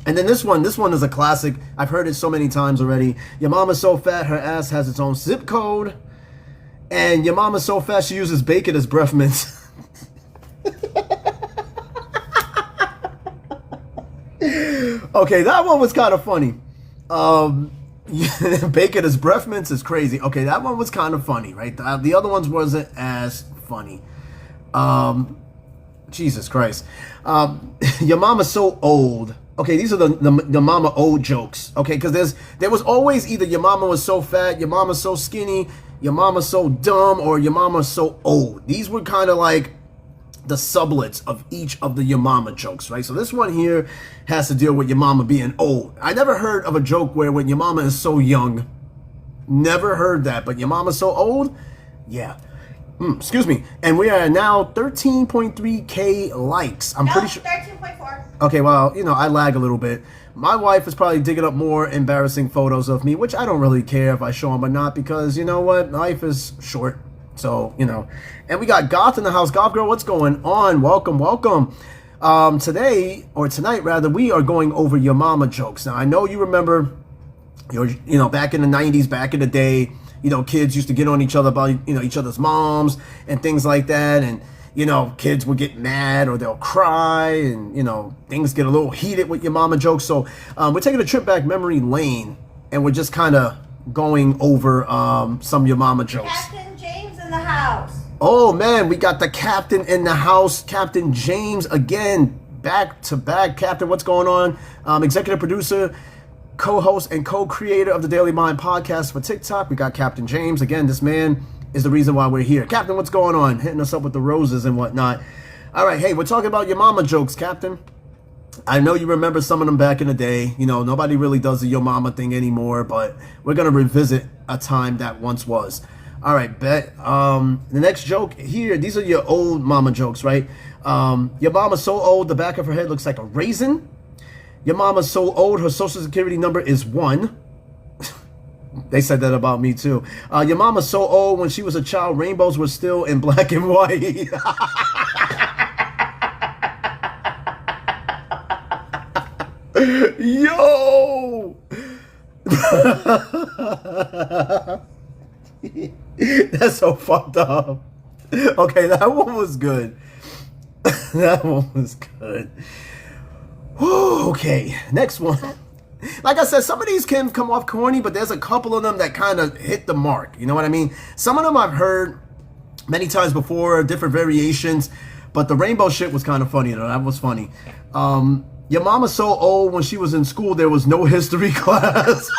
And then this one is a classic. I've heard it so many times already. Your mama's so fat her ass has its own zip code. And your mama's so fat she uses bacon as breath mints. Okay, that one was kind of funny. Bacon as breath mints is crazy. Okay, that one was kind of funny, right? The other ones wasn't as funny. Jesus Christ. Your mama's so old. Okay, these are the mama old jokes. Okay, because there was always either your mama was so fat, your mama's so skinny, your mama's so dumb, or your mama's so old. These were kind of like the sublets of each of the your mama jokes, right? So this one here has to deal with your mama being old. I never heard of a joke where when your mama is so young. Never heard that, but your mama's so old? Yeah. Excuse me. And we are now 13.3K likes. I'm pretty sure. 13.4. Okay, well, you know, I lag a little bit. My wife is probably digging up more embarrassing photos of me, which I don't really care if I show them or not, because you know what? Life is short. So, you know. And we got Goth in the house. Goth girl, what's going on? Welcome, welcome. Today, or tonight rather, we are going over your mama jokes. Now, I know you remember, you know, back in the 90s, back in the day, you know, kids used to get on each other about, you know, each other's moms and things like that. And, you know, kids would get mad or they'll cry and, you know, things get a little heated with your mama jokes. So we're taking a trip back memory lane and we're just kind of going over some of your mama jokes. Captain James in the house. Oh, man, we got the captain in the house. Captain James again, back to back. Captain, what's going on? Executive producer, co-host and co-creator of the Daily Mind podcast for TikTok. We got Captain James. Again, this man is the reason why we're here. Captain, what's going on? Hitting us up with the roses and whatnot. All right, hey, we're talking about your mama jokes, Captain. I know you remember some of them back in the day. You know, nobody really does the your mama thing anymore, but we're going to revisit a time that once was. All right, bet. The next joke here, these are your old mama jokes, right? Your mama's so old, the back of her head looks like a raisin. Your mama's so old, her social security number is 1. They said that about me too. Your mama's so old, when she was a child, rainbows were still in black and white. Yo! That's so fucked up. Okay, that one was good. That one was good. Okay, next one. Like I said, some of these can come off corny, but there's a couple of them that kind of hit the mark. You know what I mean? Some of them I've heard many times before, different variations, but the rainbow shit was kind of funny, though. That was funny. Your mama's so old when she was in school there was no history class.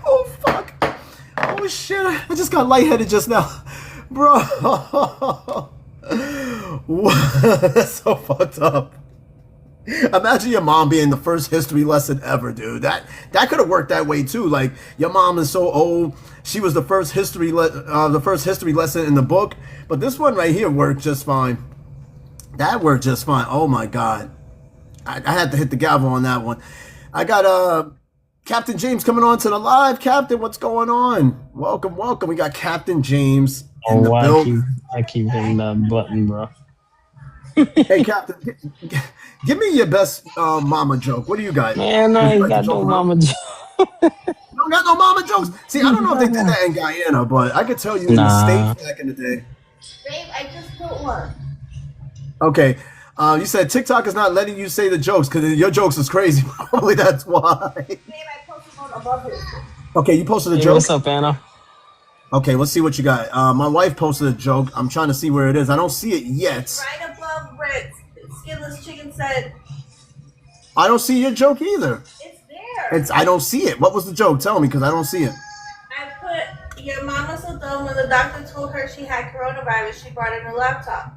Oh fuck. Oh shit. I just got lightheaded just now. Bro. That's so fucked up. Imagine your mom being the first history lesson ever, dude. That could have worked that way too. Like your mom is so old, she was the first history lesson in the book. But this one right here worked just fine. That worked just fine. Oh my god, I had to hit the gavel on that one. I got Captain James coming on to the live. Captain, what's going on? Welcome, welcome. We got Captain James in the building. I keep hitting the button, bro. Hey, Captain, give me your best mama joke. What do you got? Man, I ain't got no mama joke. You don't got no mama jokes? See, I don't know if they did that in Guyana, but I could tell you in the States back in the day. Babe, I just put one. Okay. You said TikTok is not letting you say the jokes because your jokes is crazy. Probably that's why. Babe, I posted one above it. Okay, you posted a Hey, joke? what's up, Anna? Okay, let's see what you got. My wife posted a joke. I'm trying to see where it is. I don't see it yet. Right above where Skinless Chicken said, I don't see your joke either. it's there. I don't see it. What was the joke? Tell me because I don't see it. I put, your mama's so dumb when the doctor told her she had coronavirus, she brought a new laptop.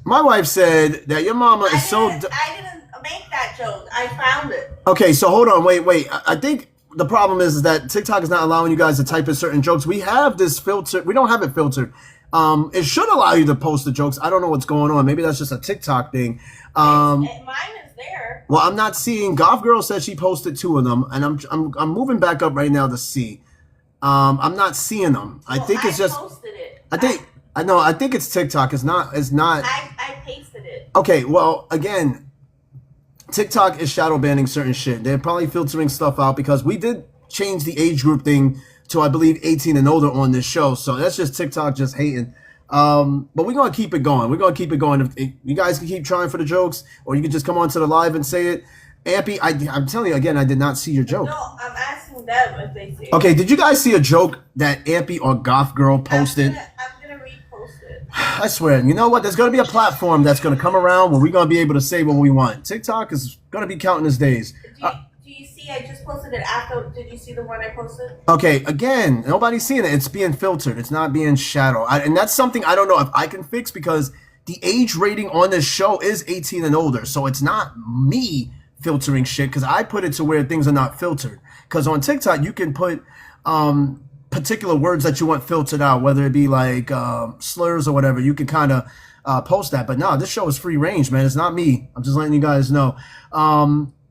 My wife said that your mama is so... I didn't make that joke. I found it. Okay, so hold on. Wait. I think the problem is that TikTok is not allowing you guys to type in certain jokes. We have this filter. We don't have it filtered. It should allow you to post the jokes. I don't know what's going on. Maybe that's just a TikTok thing. Mine is there. Well, I'm not seeing. Golf Girl said she posted 2 of them, and I'm moving back up right now to see. I'm not seeing them. I think it's just. Posted it. I think it's TikTok. It's not. I pasted it. Okay. Well, again, TikTok is shadow banning certain shit. They're probably filtering stuff out because we did change the age group thing to, I believe, 18 and older on this show. So that's just TikTok just hating. But we're going to keep it going. We're going to keep it going. If you guys can keep trying for the jokes, or you can just come on to the live and say it. Ampy, I'm telling you again, I did not see your joke. No, I'm asking them if they see it. Okay, did you guys see a joke that Ampy or Goth Girl posted? I'm gonna repost it. I swear, you know what? There's going to be a platform that's going to come around where we're going to be able to say what we want. TikTok is going to be counting its days. Do you see? I just posted it after. Did you see the one I posted? Okay, again, nobody's seeing it. It's being filtered. It's not being shadow. And that's something I don't know if I can fix because the age rating on this show is 18 and older. So it's not me filtering shit because I put it to where things are not filtered. Because on TikTok, you can put particular words that you want filtered out, whether it be like slurs or whatever. You can kind of post that. But no, this show is free range, man. It's not me. I'm just letting you guys know.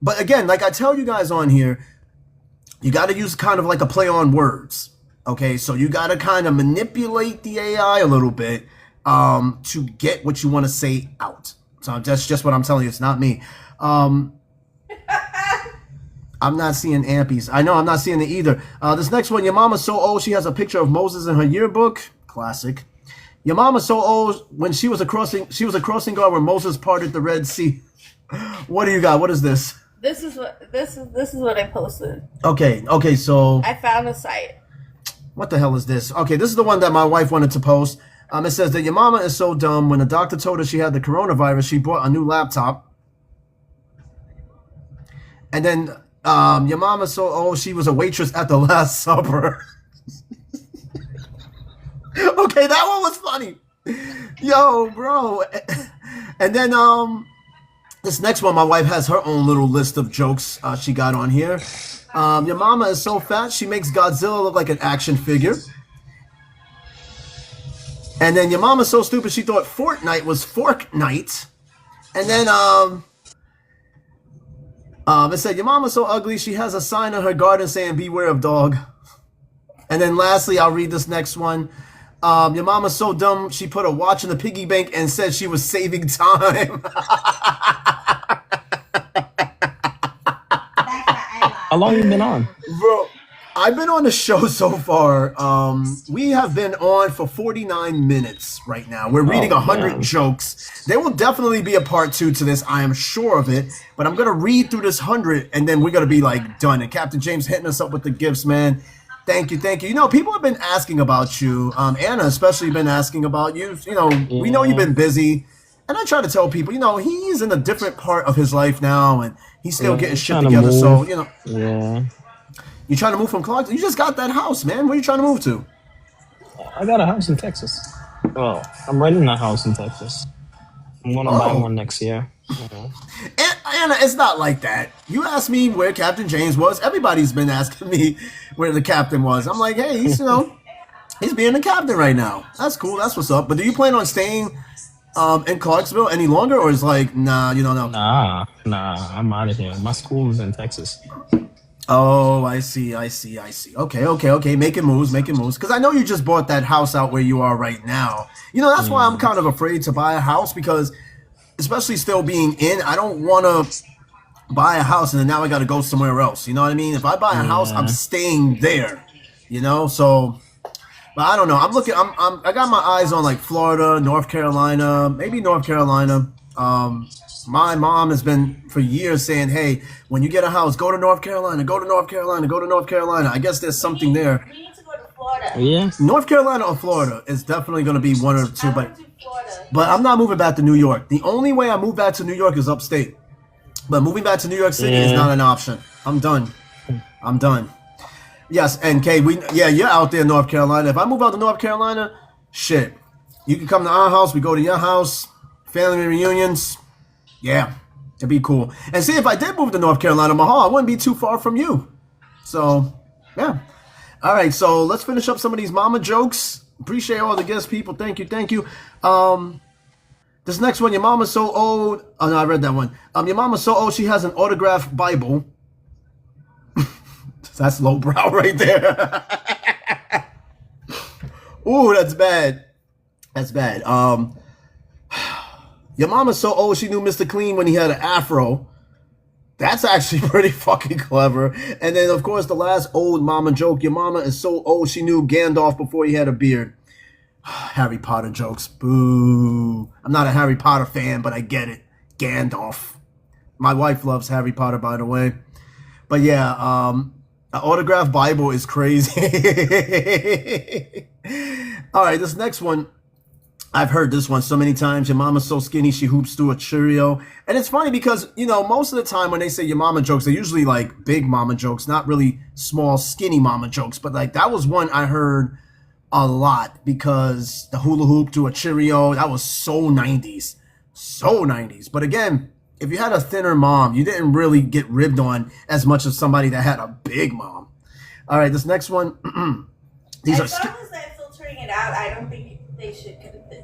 But again, like I tell you guys on here, you got to use kind of like a play on words. Okay, so you got to kind of manipulate the AI a little bit to get what you want to say out. So that's just what I'm telling you. It's not me. I'm not seeing Ampies. I know I'm not seeing it either. This next one, your mama's so old she has a picture of Moses in her yearbook. Classic. Your mama's so old when she was a crossing guard when Moses parted the Red Sea. What do you got? What is this? This is what I posted. Okay, so I found a site. what the hell is this? Okay, this is the one that my wife wanted to post. It says that your mama is so dumb when the doctor told her she had the coronavirus, she bought a new laptop. And then your mama's so old she was a waitress at the Last Supper. Okay, that one was funny. Yo, bro. And then this next one, my wife has her own little list of jokes she got on here. Your mama is so fat she makes Godzilla look like an action figure. And then your mama's so stupid she thought Fortnite was Fork Night. And then it said your mama's so ugly she has a sign on her garden saying beware of dog. And then lastly, I'll read this next one. Your mama's so dumb she put a watch in the piggy bank and said she was saving time. How long you been on? Bro, I've been on the show so far. We have been on for 49 minutes right now. We're reading 100 jokes. There will definitely be a part 2 to this. I am sure of it. But I'm going to read through this 100 and then we're going to be like done. And Captain James hitting us up with the gifts, man. Thank you, thank you. You know, people have been asking about you. Anna especially been asking about you. You know, we know you've Yeah. been busy. And I try to tell people, you know, he's in a different part of his life now and he's still Yeah. getting I'm shit trying to together. So, move. you know, Yeah. you trying to move from Clarkston? You just got that house, man. Where you trying to move to? I got a house in Texas. Well, I'm renting a house in Texas. I'm gonna buy Oh. one next year. Yeah. And Anna, it's not like that. You asked me where Captain James was. Everybody's been asking me where the captain was. I'm like, hey, he's, you know, he's being the captain right now. That's cool. That's what's up. But do you plan on staying in Clarksville any longer, or is like, nah, you don't know? Nah, I'm out of here. My school is in Texas. Oh, I see. Okay. Making moves. Because I know you just bought that house out where you are right now. You know, that's why I'm kind of afraid to buy a house because, especially still being in, I don't want to buy a house and then now I got to go somewhere else. You know what I mean? If I buy a house, I'm Yeah. staying there. You know, so. But I don't know. I'm looking. I got my eyes on like Florida, North Carolina, maybe North Carolina. My mom has been for years saying, "Hey, when you get a house, go to North Carolina. Go to North Carolina. Go to North Carolina." I guess there's something there. We need to go to Florida. Yeah. North Carolina or Florida is definitely going to be one or two. I But went to Florida. but I'm not moving back to New York. The only way I move back to New York is upstate. But moving back to New York City is Yeah. not an option. I'm done. I'm done. Yes, and Kay, you're out there in North Carolina. If I move out to North Carolina, shit. You can come to our house, we go to your house, family reunions. Yeah, it'd be cool. And see, if I did move to North Carolina, Mahal, I wouldn't be too far from you. So, yeah. All right, so let's finish up some of these mama jokes. Appreciate all the guest people. Thank you. This next one, your mama's so old. Oh, no, I read that one. Your mama's so old, she has an autographed Bible. That's lowbrow right there. Ooh, that's bad. That's bad. Your mama's so old she knew Mr. Clean when he had an afro. That's actually pretty fucking clever. And then, of course, the last old mama joke. Your mama is so old she knew Gandalf before he had a beard. Harry Potter jokes. Boo. I'm not a Harry Potter fan, but I get it. Gandalf. My wife loves Harry Potter, by the way. But yeah, an autographed Bible is crazy. All right, this next one, I've heard this one so many times. Your mama's so skinny, she hoops through a Cheerio. And it's funny because, you know, most of the time when they say your mama jokes, they're usually like big mama jokes, not really small, skinny mama jokes. But like that was one I heard a lot because the hula hoop to a Cheerio, that was so 90s. So 90s. But again, if you had a thinner mom, you didn't really get ribbed on as much as somebody that had a big mom. All right, this next one. These As are long as they're filtering it out, I don't think they should.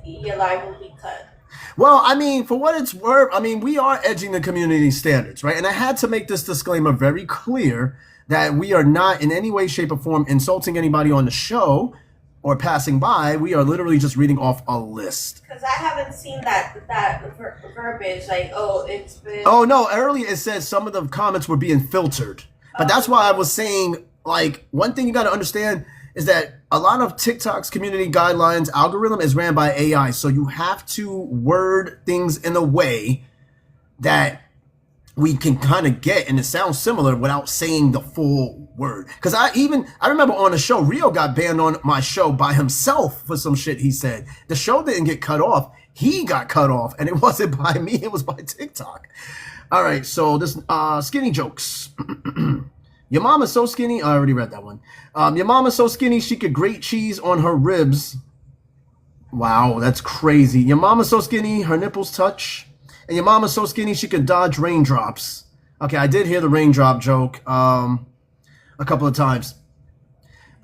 Your life will be cut. well, I mean, for what it's worth, I mean, we are edging the community standards, right? And I had to make this disclaimer very clear that we are not in any way, shape, or form insulting anybody on the show or passing by. We are literally just reading off a list. Because I haven't seen that verbiage. Like, oh, it's been. Oh, no, earlier it says some of the comments were being filtered. But that's why I was saying, like, one thing you got to understand is that a lot of TikTok's community guidelines algorithm is ran by AI. So you have to word things in a way that we can kind of get, and it sounds similar without saying the full word. Because I remember on the show, Rio got banned on my show by himself for some shit he said. The show didn't get cut off. He got cut off, and it wasn't by me. It was by TikTok. All right, so this skinny jokes. Your mom is so skinny. I already read that one. Your mom is so skinny she could grate cheese on her ribs. Wow, that's crazy. Your mom is so skinny her nipples touch. And your mom is so skinny she could dodge raindrops. Okay, I did hear the raindrop joke a couple of times.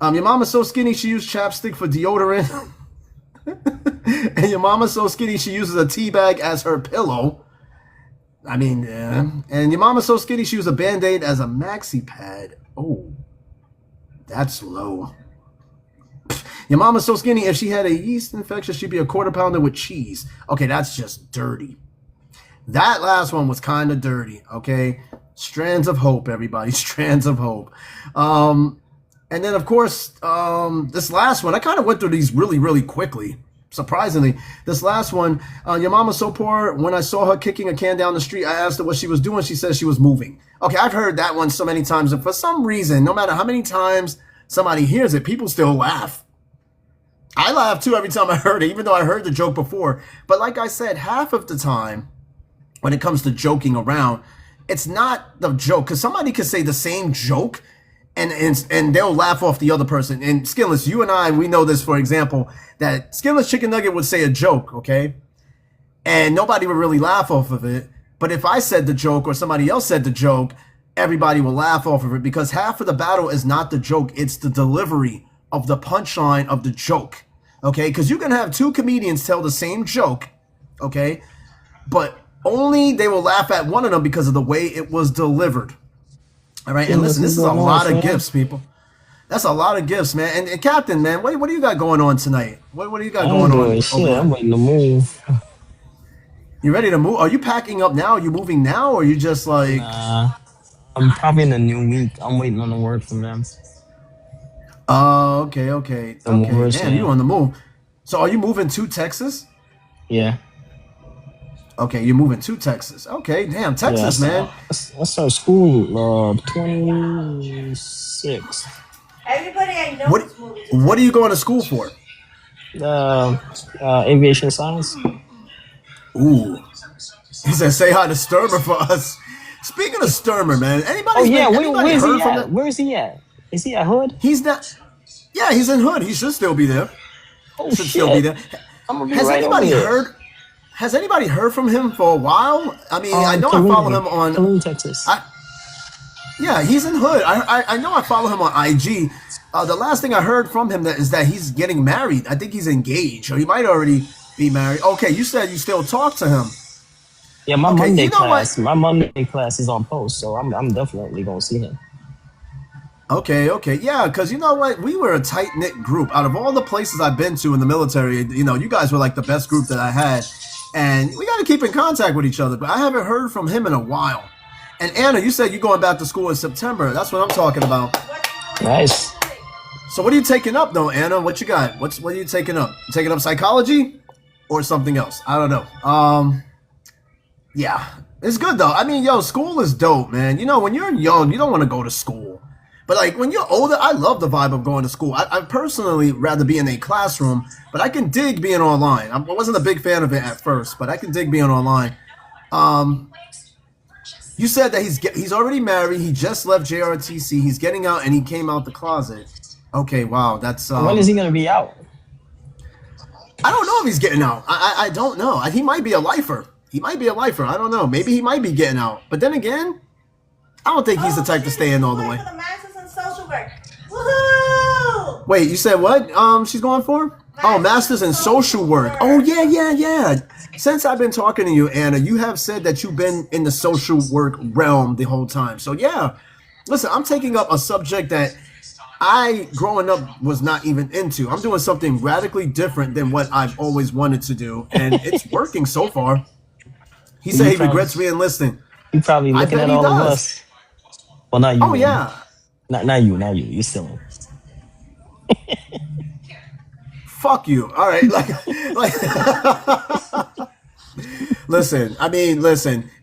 Your mom is so skinny she used chapstick for deodorant. And your mom is so skinny she uses a tea bag as her pillow. I mean, yeah. And your mom is so skinny she uses a Band-Aid as a maxi pad. Oh, that's low. Your mom is so skinny if she had a yeast infection she'd be a quarter pounder with cheese. Okay, that's just dirty. That last one was kind of dirty, okay? Strands of hope, everybody. Strands of hope. And then, of course, this last one, I kind of went through these really, really quickly. Surprisingly, this last one, your mama's so poor. When I saw her kicking a can down the street, I asked her what she was doing. She said she was moving. Okay, I've heard that one so many times. And for some reason, no matter how many times somebody hears it, people still laugh. I laugh too every time I heard it, even though I heard the joke before. But like I said, half of the time, when it comes to joking around, it's not the joke. Because somebody could say the same joke, and they'll laugh off the other person. And Skinless, you and I, we know this, for example, that Skinless Chicken Nugget would say a joke, okay? And nobody would really laugh off of it. But if I said the joke or somebody else said the joke, everybody will laugh off of it, because half of the battle is not the joke, it's the delivery of the punchline of the joke, okay? Because you can have two comedians tell the same joke, okay? But only they will laugh at one of them because of the way it was delivered. All right, and listen, this is a lot of gifts, people. That's a lot of gifts, man. And Captain, man, what do you got going on tonight? What do you got going on? Shit, I'm waiting to move. You ready to move? Are you packing up now? Are you moving now, or are you just like? Nah, I'm probably in a new week. I'm waiting on the word from them. Oh, okay. Damn, you on the move. So are you moving to Texas? Yeah. Okay, you're moving to Texas. Okay, damn, Texas, man. I start school 26. Everybody I know is moving. What are you going to school for? Aviation science. Ooh. He said, say hi to Sturmer for us. Speaking of Sturmer, man, anybody? Oh yeah, where is he heard at? Where is he at? Is he at Hood? He's not. Yeah, he's in Hood. He should still be there. Oh should shit! still be there. I'm gonna be Has right anybody over heard? Has anybody heard from him for a while? I mean, I know Killeen, I follow him on Killeen, Texas. Yeah, he's in Hood. I know I follow him on IG. The last thing I heard from him is that he's getting married. I think he's engaged, or he might already be married. Okay, you said you still talk to him. Yeah, my Okay, Monday you know class. what? My Monday class is on post, so I'm definitely gonna see him. Okay, yeah, because you know what? We were a tight-knit group. Out of all the places I've been to in the military, you know, you guys were like the best group that I had. And we got to keep in contact with each other, but I haven't heard from him in a while. And Anna, you said you're going back to school in September. That's what I'm talking about. Nice. So what are you taking up, though, Anna? What you got? What are you taking up? You taking up psychology or something else? I don't know. Yeah, it's good, though. I mean, yo, school is dope, man. You know, when you're young, you don't want to go to school. But, like, when you're older, I love the vibe of going to school. I personally rather be in a classroom, but I can dig being online. I wasn't a big fan of it at first, but I can dig being online. You said that he's already married. He just left JRTC. He's getting out, and he came out the closet. Okay, wow. That's When is he going to be out? I don't know if he's getting out. I don't know. He might be a lifer. I don't know. Maybe he might be getting out. But then again, I don't think he's the type to stay in all the way. Woohoo! Wait, you said what? She's going for? Oh, Masters in Social Work. Oh, yeah. Since I've been talking to you, Anna, you have said that you've been in the social work realm the whole time. So, yeah. Listen, I'm taking up a subject that I, growing up, was not even into. I'm doing something radically different than what I've always wanted to do, and it's working so far. He said he regrets re-enlisting. He's probably looking at all of us. Well, not you. Oh, yeah. Not you. You're still in. Fuck you. All right. Listen.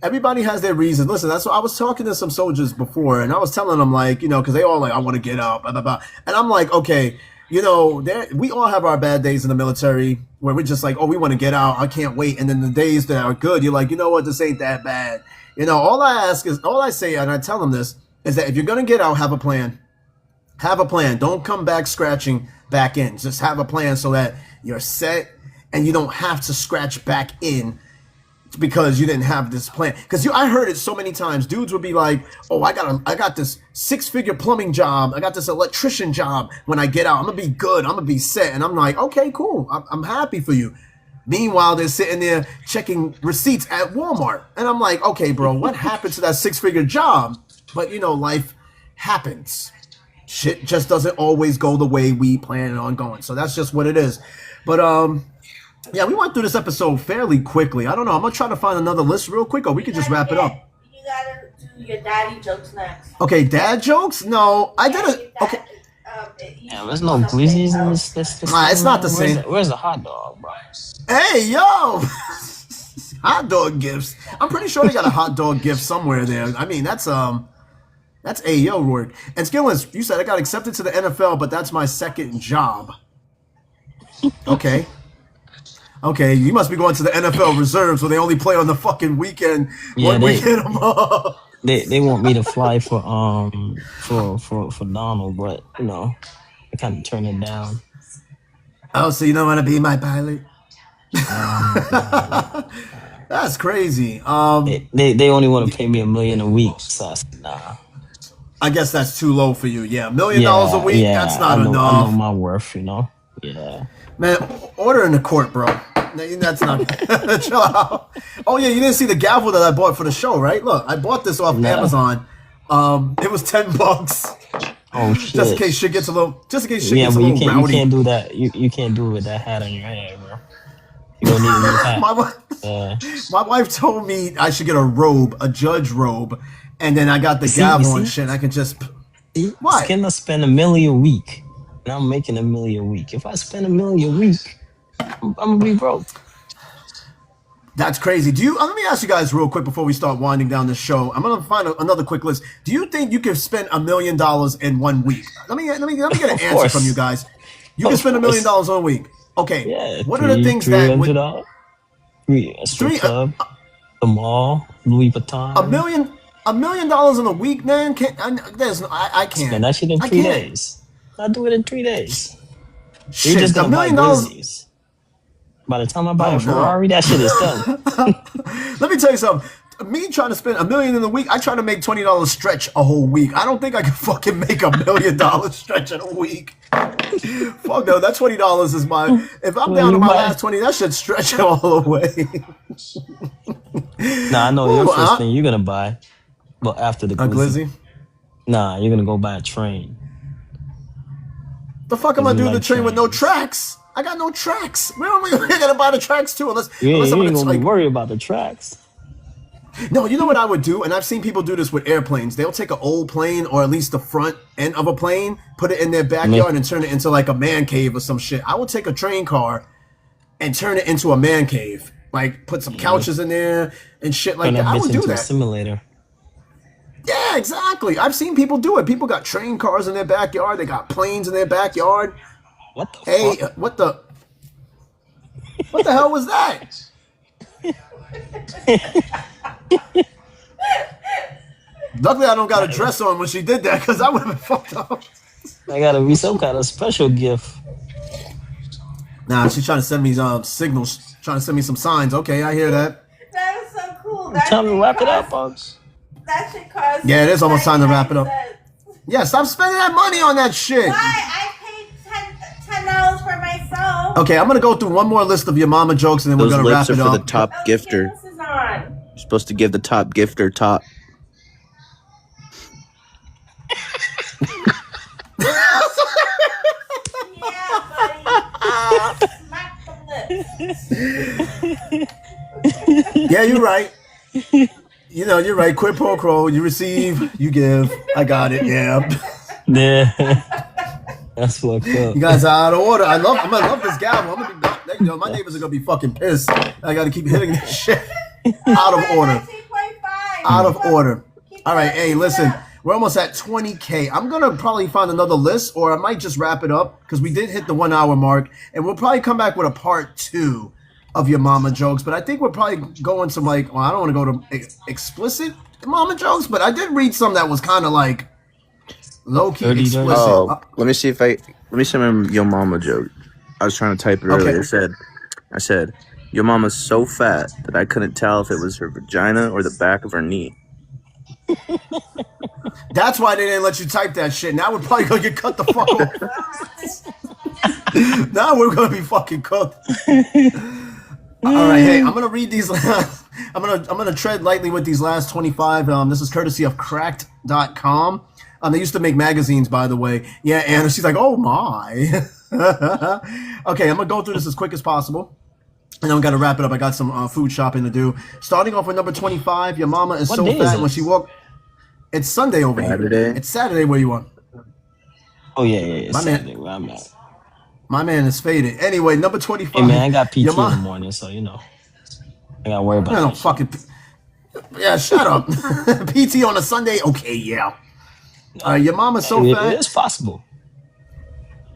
Everybody has their reasons. Listen, that's what I was talking to some soldiers before, and I was telling them, like, you know, because they all like, I want to get out, blah, blah, blah. And I'm like, okay, you know, we all have our bad days in the military where we're just like, oh, we want to get out. I can't wait. And then the days that are good, you're like, you know what? This ain't that bad. You know, all I say, and I tell them this, is that if you're going to get out, have a plan. Have a plan. Don't come back scratching back in. Just have a plan so that you're set and you don't have to scratch back in because you didn't have this plan. Because I heard it so many times. Dudes would be like, oh, I got this 6-figure plumbing job. I got this electrician job. When I get out, I'm going to be good. I'm going to be set. And I'm like, okay, cool. I'm happy for you. Meanwhile, they're sitting there checking receipts at Walmart. And I'm like, okay, bro, what happened to that 6-figure job? But, you know, life happens. Shit just doesn't always go the way we plan on going. So that's just what it is. But, yeah, we went through this episode fairly quickly. I don't know. I'm going to try to find another list real quick, or we could just wrap it up. You got to do your daddy jokes next. Okay, dad jokes? No, I didn't. Okay. Yeah, there's no glizzies in this. Nah, it's not the same. Where's the hot dog, bro? Hey, yo! Hot dog gifts. I'm pretty sure they got a hot dog gift somewhere there. I mean, that's That's AO work. And Skillins, you said I got accepted to the NFL, but that's my second job. Okay. Okay, you must be going to the NFL reserves where they only play on the fucking weekend. Yeah, One weekend a month. They want me to fly for Donald, but I kind of turned it down. Oh, so you don't want to be my pilot? Nah. That's crazy. They only want to pay me $1 million a week, so I said, nah. I guess that's too low for you. Yeah, $1 million a week. Yeah, That's not enough. I know my worth, Yeah. Man, order in the court, bro. That's not. Chill out. Oh yeah, you didn't see the gavel that I bought for the show, right? Look, I bought this off Amazon. It was $10. Oh shit! Just in case shit gets a little. Just in case shit Yeah, gets a but little rowdy. you can't do that. You can't do it with that hat on your head, bro. You don't need a new hat. My wife told me I should get a robe, a judge robe, and then I got the gavel and shit. I can just. What? Can spend $1 million a week? And I'm making $1 million a week. If I spend $1 million a week, I'm gonna be broke. That's crazy. Let me ask you guys real quick before we start winding down the show. I'm gonna find another quick list. Do you think you can spend $1 million in 1 week? Let me get an answer from you guys. You can spend $1 million in a week. Okay. Yeah. What are the things that would a strip club, the mall, Louis Vuitton? $1 million in a week, man? I can't. Spend that shit in 3 days. I do it in 3 days. Shit, You're just gonna $1 buy million. Glizzies. By the time I buy a Ferrari, that shit is done. Let me tell you something. Me trying to spend $1 million in a week, I try to make $20 stretch a whole week. I don't think I can fucking make $1 million stretch in a week. Fuck no, that $20 is my. If I'm down to my last 20, that should stretch it all the way. Nah, I know your first thing you're gonna buy, but after the Glizzy. Nah, you're gonna go buy a train. The fuck am I doing the train with no tracks? I got no tracks. We're gonna buy the tracks too, unless you I'm ain't gonna be worried about the tracks. No, you know what I would do, and I've seen people do this with airplanes. They'll take an old plane, or at least the front end of a plane, put it in their backyard, and turn it into like a man cave or some shit. I would take a train car and turn it into a man cave, like put some couches in there and shit like that. I would do that. A simulator. Yeah, exactly. I've seen people do it. People got train cars in their backyard. They got planes in their backyard. What the fuck? What the hell was that? Luckily, I don't got a dress on when she did that, because I would have been fucked up. I gotta be some kind of special gift. Nah, she's trying to send me signals, trying to send me some signs. Okay, I hear that. That was so cool. Time to wrap it up, folks. That should cost. Yeah, it is almost time to wrap it up. Yeah, stop spending that money on that shit. Why? I paid $10 for myself. Okay, I'm gonna go through one more list of your mama jokes, and then we're gonna wrap it up. Those lips are for the top gifter. You're supposed to give the top gifter top. Yeah, buddy. Smack the lips. Yeah, you're right. You're right. Quid pro quo. You receive, you give. I got it. Yeah. Yeah. That's fucked up. You guys are out of order. I'm gonna love this gavel. My neighbors are gonna be fucking pissed. I gotta keep hitting this shit. Out of order. Out of order. All right. Hey, listen. We're almost at 20K. I'm gonna probably find another list, or I might just wrap it up because we did hit the 1 hour mark, and we'll probably come back with a part 2 of your mama jokes. But I think we're probably going to I don't want to go to explicit mama jokes, but I did read some that was kind of like low key explicit. Oh, let me see my your mama joke. I was trying to type it earlier. I said, your mama's so fat that I couldn't tell if it was her vagina or the back of her knee. That's why they didn't let you type that shit. Now we're probably gonna get cut the fuck off. Now we're gonna be fucking cooked. All right, hey, I'm gonna read these. I'm gonna tread lightly with these last 25. This is courtesy of Cracked.com. They used to make magazines, by the way. Yeah, and she's like, oh my. Okay, I'm gonna go through this as quick as possible. And I'm gonna wrap it up. I got some food shopping to do. Starting off with number 25. Your mama is so fat when she walked. It's Sunday over here. It's Saturday where you are. Oh yeah. Saturday where I'm at. My man is faded. Anyway, number 25. Hey man, I got PT in the morning, so I gotta worry about Yeah, shut up. PT on a Sunday? Okay, yeah. Your mama's so It fat. is possible.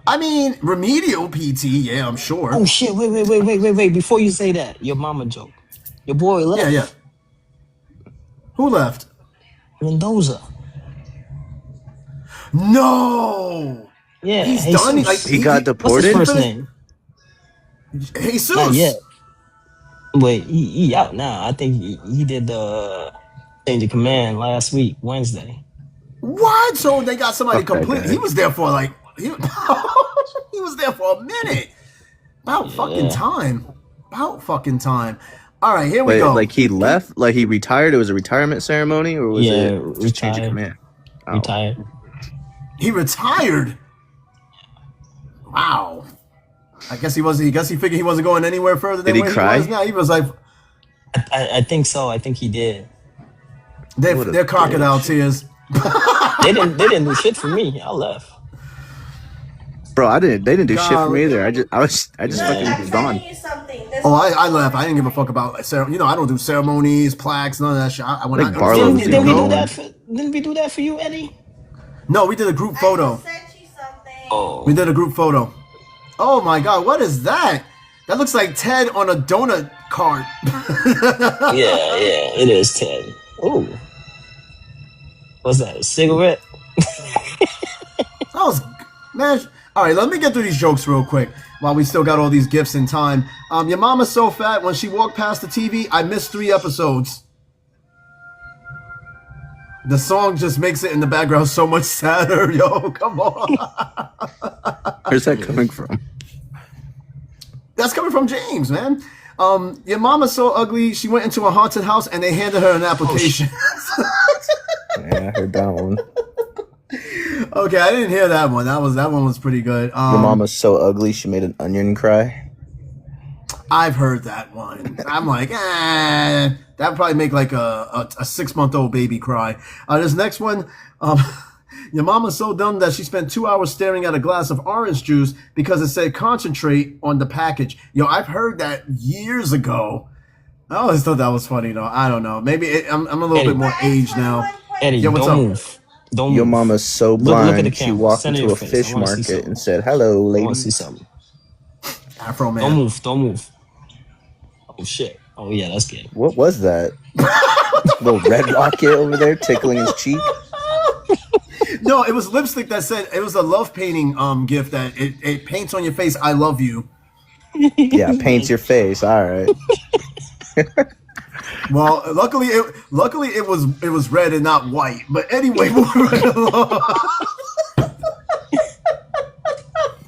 I mean, remedial PT, yeah, I'm sure. Oh shit! Wait! Before you say that, your mama joke. Your boy left. Yeah. Who left? Mendoza. No. Yeah, He's Jesus. done. Like He got What's his deported. first name? Jesus. Not yet. Wait, he out now. I think he did the change of command last week, Wednesday. What? So they got somebody Fuck that complete. guy. He was there for like he was there for a minute. About fucking time. All right, here we Wait, go. like he left? Like he retired? It was a retirement ceremony, or was it just change of command? Oh. Retired. He retired. Wow. I guess he figured he wasn't going anywhere further than Did he where cry? he was now. He was like, I think so. I think he did. they're crocodile tears. They didn't do shit for me. I left. Bro, they didn't do shit for me either. I just I'm fucking was gone. telling you something. This I left. I didn't give a fuck about ceremony. I don't do ceremonies, plaques, none of that shit. Like Barlow was Didn't we do going. that? Didn't we do that for you, Eddie? No, we did a group photo. I just sent you something. Oh, We did a group photo. Oh my god, what is that? That looks like Ted on a donut cart. yeah, it is Ted. Ooh, what's that? A cigarette? That was, man. All right, let me get through these jokes real quick while we still got all these gifts in time. Your mama's so fat, when she walked past the TV, I missed 3 episodes. The song just makes it in the background so much sadder. Yo, come on. Where's that coming from? That's coming from James, man. Your mama's so ugly, she went into a haunted house and they handed her an application. Yeah, I heard that one. Okay, I didn't hear that one. That one was pretty good. Your mama's so ugly she made an onion cry. I've heard that one. I'm like, that'd probably make like a 6-month-old baby cry. This next one, your mama's so dumb that she spent 2 hours staring at a glass of orange juice because it said concentrate on the package. Yo, I've heard that years ago. I always thought that was funny though. I don't know. Maybe I'm a little bit more aged now. Eddie, Yeah, what's don't up? move. Don't move. Your mama's so Look blind at the she camera. walked Center into your a face. fish I wanna see market something. and said, "Hello, I lady." want to see something. Afro man. Don't move. Oh shit. Oh yeah, that's good. What was that? Little red rocket over there tickling his cheek. No, it was lipstick that said it was a love painting gift that it paints on your face. I love you. Yeah, paints your face. All right. Well, luckily it was red and not white. But anyway, moving right along.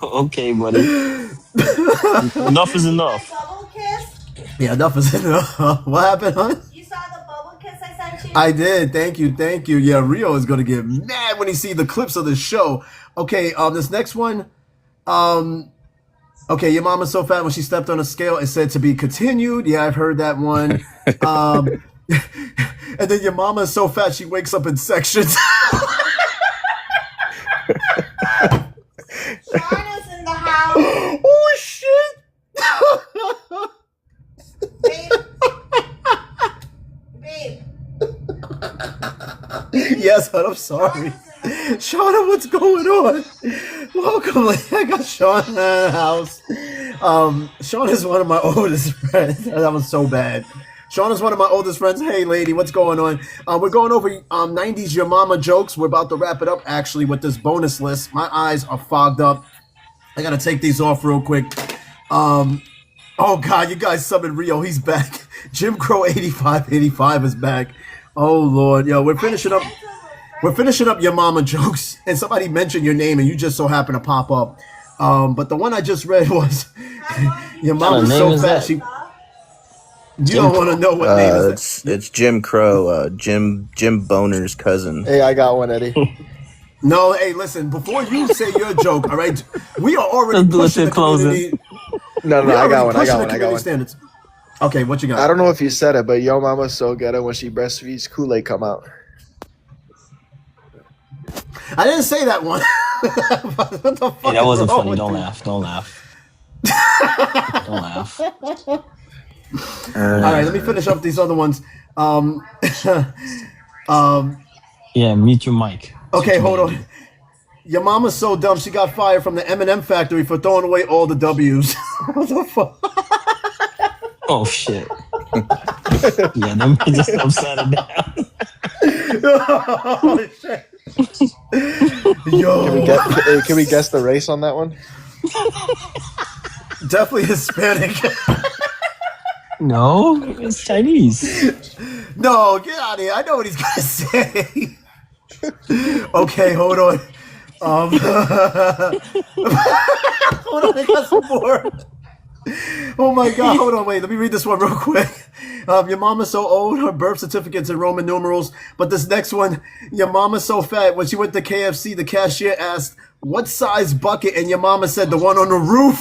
Okay, buddy. Enough is enough. Bubble kiss? Yeah, enough is enough. What happened, hon? You saw the bubble kiss I sent you? I did. Thank you. Yeah, Rio is gonna get mad when he see the clips of the show. Okay, this next one. Okay, your mama's so fat when she stepped on a scale, it said to be continued. Yeah, I've heard that one. And then your mama's so fat she wakes up in sections. Sean is in the house. Oh shit! Babe. Yes, but I'm sorry. Shauna, what's going on? Welcome. I got Shauna in the house. Shauna is one of my oldest friends. That was so bad. Shauna's one of my oldest friends. Hey, lady, what's going on? We're going over 90s Your Mama jokes. We're about to wrap it up, actually, with this bonus list. My eyes are fogged up. I got to take these off real quick. Oh, God, you guys summoned Rio. He's back. Jim Crow 8585 is back. Oh, Lord. Yo, we're finishing up Your Mama jokes. And somebody mentioned your name, and you just so happen to pop up. But the one I just read was, your mama's so fat, she... You don't want to know what name is that. It's Jim Crow, Jim Boner's cousin. Hey, I got one, Eddie. No, hey, listen, before you say your joke, all right, we are already pushing the community. No, I got one. Standards. Okay, what you got? I don't know if you said it, but yo mama's so good at when she breastfeeds, Kool-Aid come out. I didn't say that one. What the fuck Hey, that wasn't wrong funny. with Don't you? laugh. Don't laugh. All right, let me finish up these other ones. Yeah, mute your mic. Okay, hold on. Your mama's so dumb she got fired from the M&M factory for throwing away all the W's. What the fuck? Oh shit. Yeah, them just upside it down. Oh, shit. Yo. Can we guess the race on that one? Definitely Hispanic. No, it's Chinese. No, get out of here. I know what he's gonna say. Okay, hold on. Hold on, I got some more. Oh my god, hold on, wait, let me read this one real quick. Your mama's so old, her birth certificate's in Roman numerals. But this next one, your mama's so fat, when she went to KFC, the cashier asked, what size bucket? And your mama said, the one on the roof.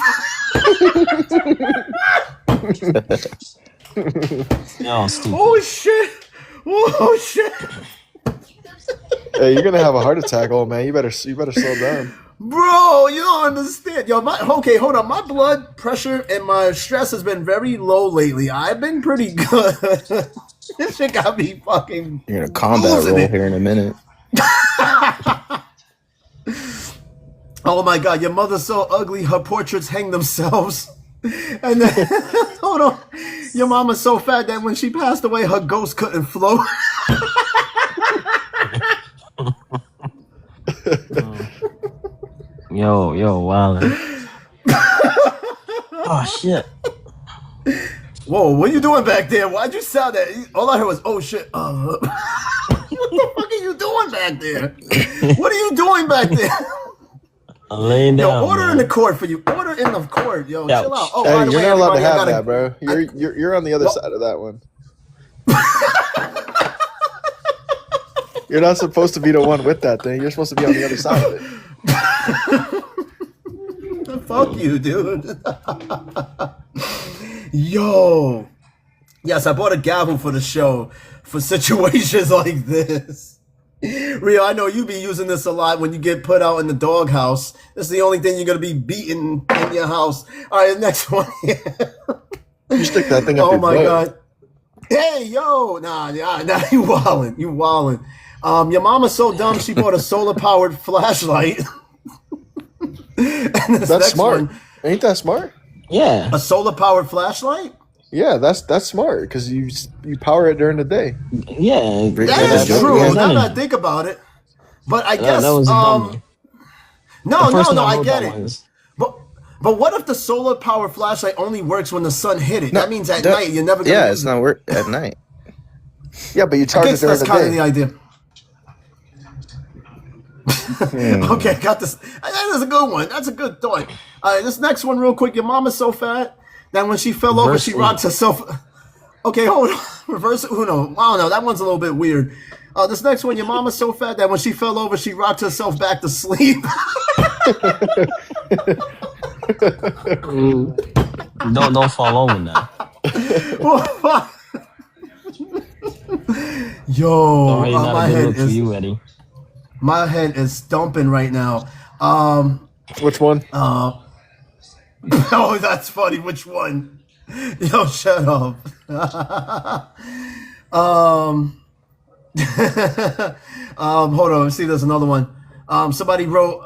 No, stupid. Oh shit. Oh shit. Hey, you're gonna have a heart attack, old man. You better slow down. Bro, you don't understand. Yo, okay, hold on. My blood pressure and my stress has been very low lately. I've been pretty good. This shit got me fucking. You're in a combat role here in a minute. Oh my god, your mother's so ugly, her portraits hang themselves. And then, hold on. Your mama's so fat that when she passed away, her ghost couldn't float. Yo, wildin'. Oh shit. Whoa, what are you doing back there? Why'd you sound that? All I heard was, oh shit. What the fuck are you doing back there? What are you doing back there? I'm laying down. Yo, order man. in the court for you. Order in the court. Yo, Ouch. chill out. Oh, Hey, by the you're way, not allowed to everybody, have that, bro. You're on the other side of that one. You're not supposed to be the one with that thing. You're supposed to be on the other side of it. Fuck you, dude. Yo. Yes, I bought a gavel for the show for situations like this. Rio, I know you be using this a lot when you get put out in the doghouse. This is the only thing you're going to be beating in your house. All right, next one. You stick that thing up Oh your my butt. god. Hey, yo. Nah, you wildin'. You wildin'. Your mama's so dumb she bought a solar-powered flashlight. That's smart. Ain't that smart? Yeah. A solar-powered flashlight? Yeah, that's smart because you power it during the day. Yeah. That is true. Now that I think about it. But I guess that was a dumb one. No, I wrote get that it. was- But what if the solar power flashlight only works when the sun hit it? That means at night you're never gonna Yeah, use it's not work at night. Yeah, but you I charge it guess during that's the kind of day. the idea. Okay, got this. That is a good one. That's a good thought. All right, this next one real quick. Your mama's so fat that when she fell over, she rocked herself. Okay, hold on. Reverse Uno. I don't know. That one's a little bit weird. This next one, your mama's so fat that when she fell over, she rocked herself back to sleep. Don't fall over now. Yo, Already not my a good head look for is you, Eddie. my head is stumping right now. Which one? Oh, that's funny. Which one? Yo, shut up. Hold on. Let's see. There's another one. Somebody wrote.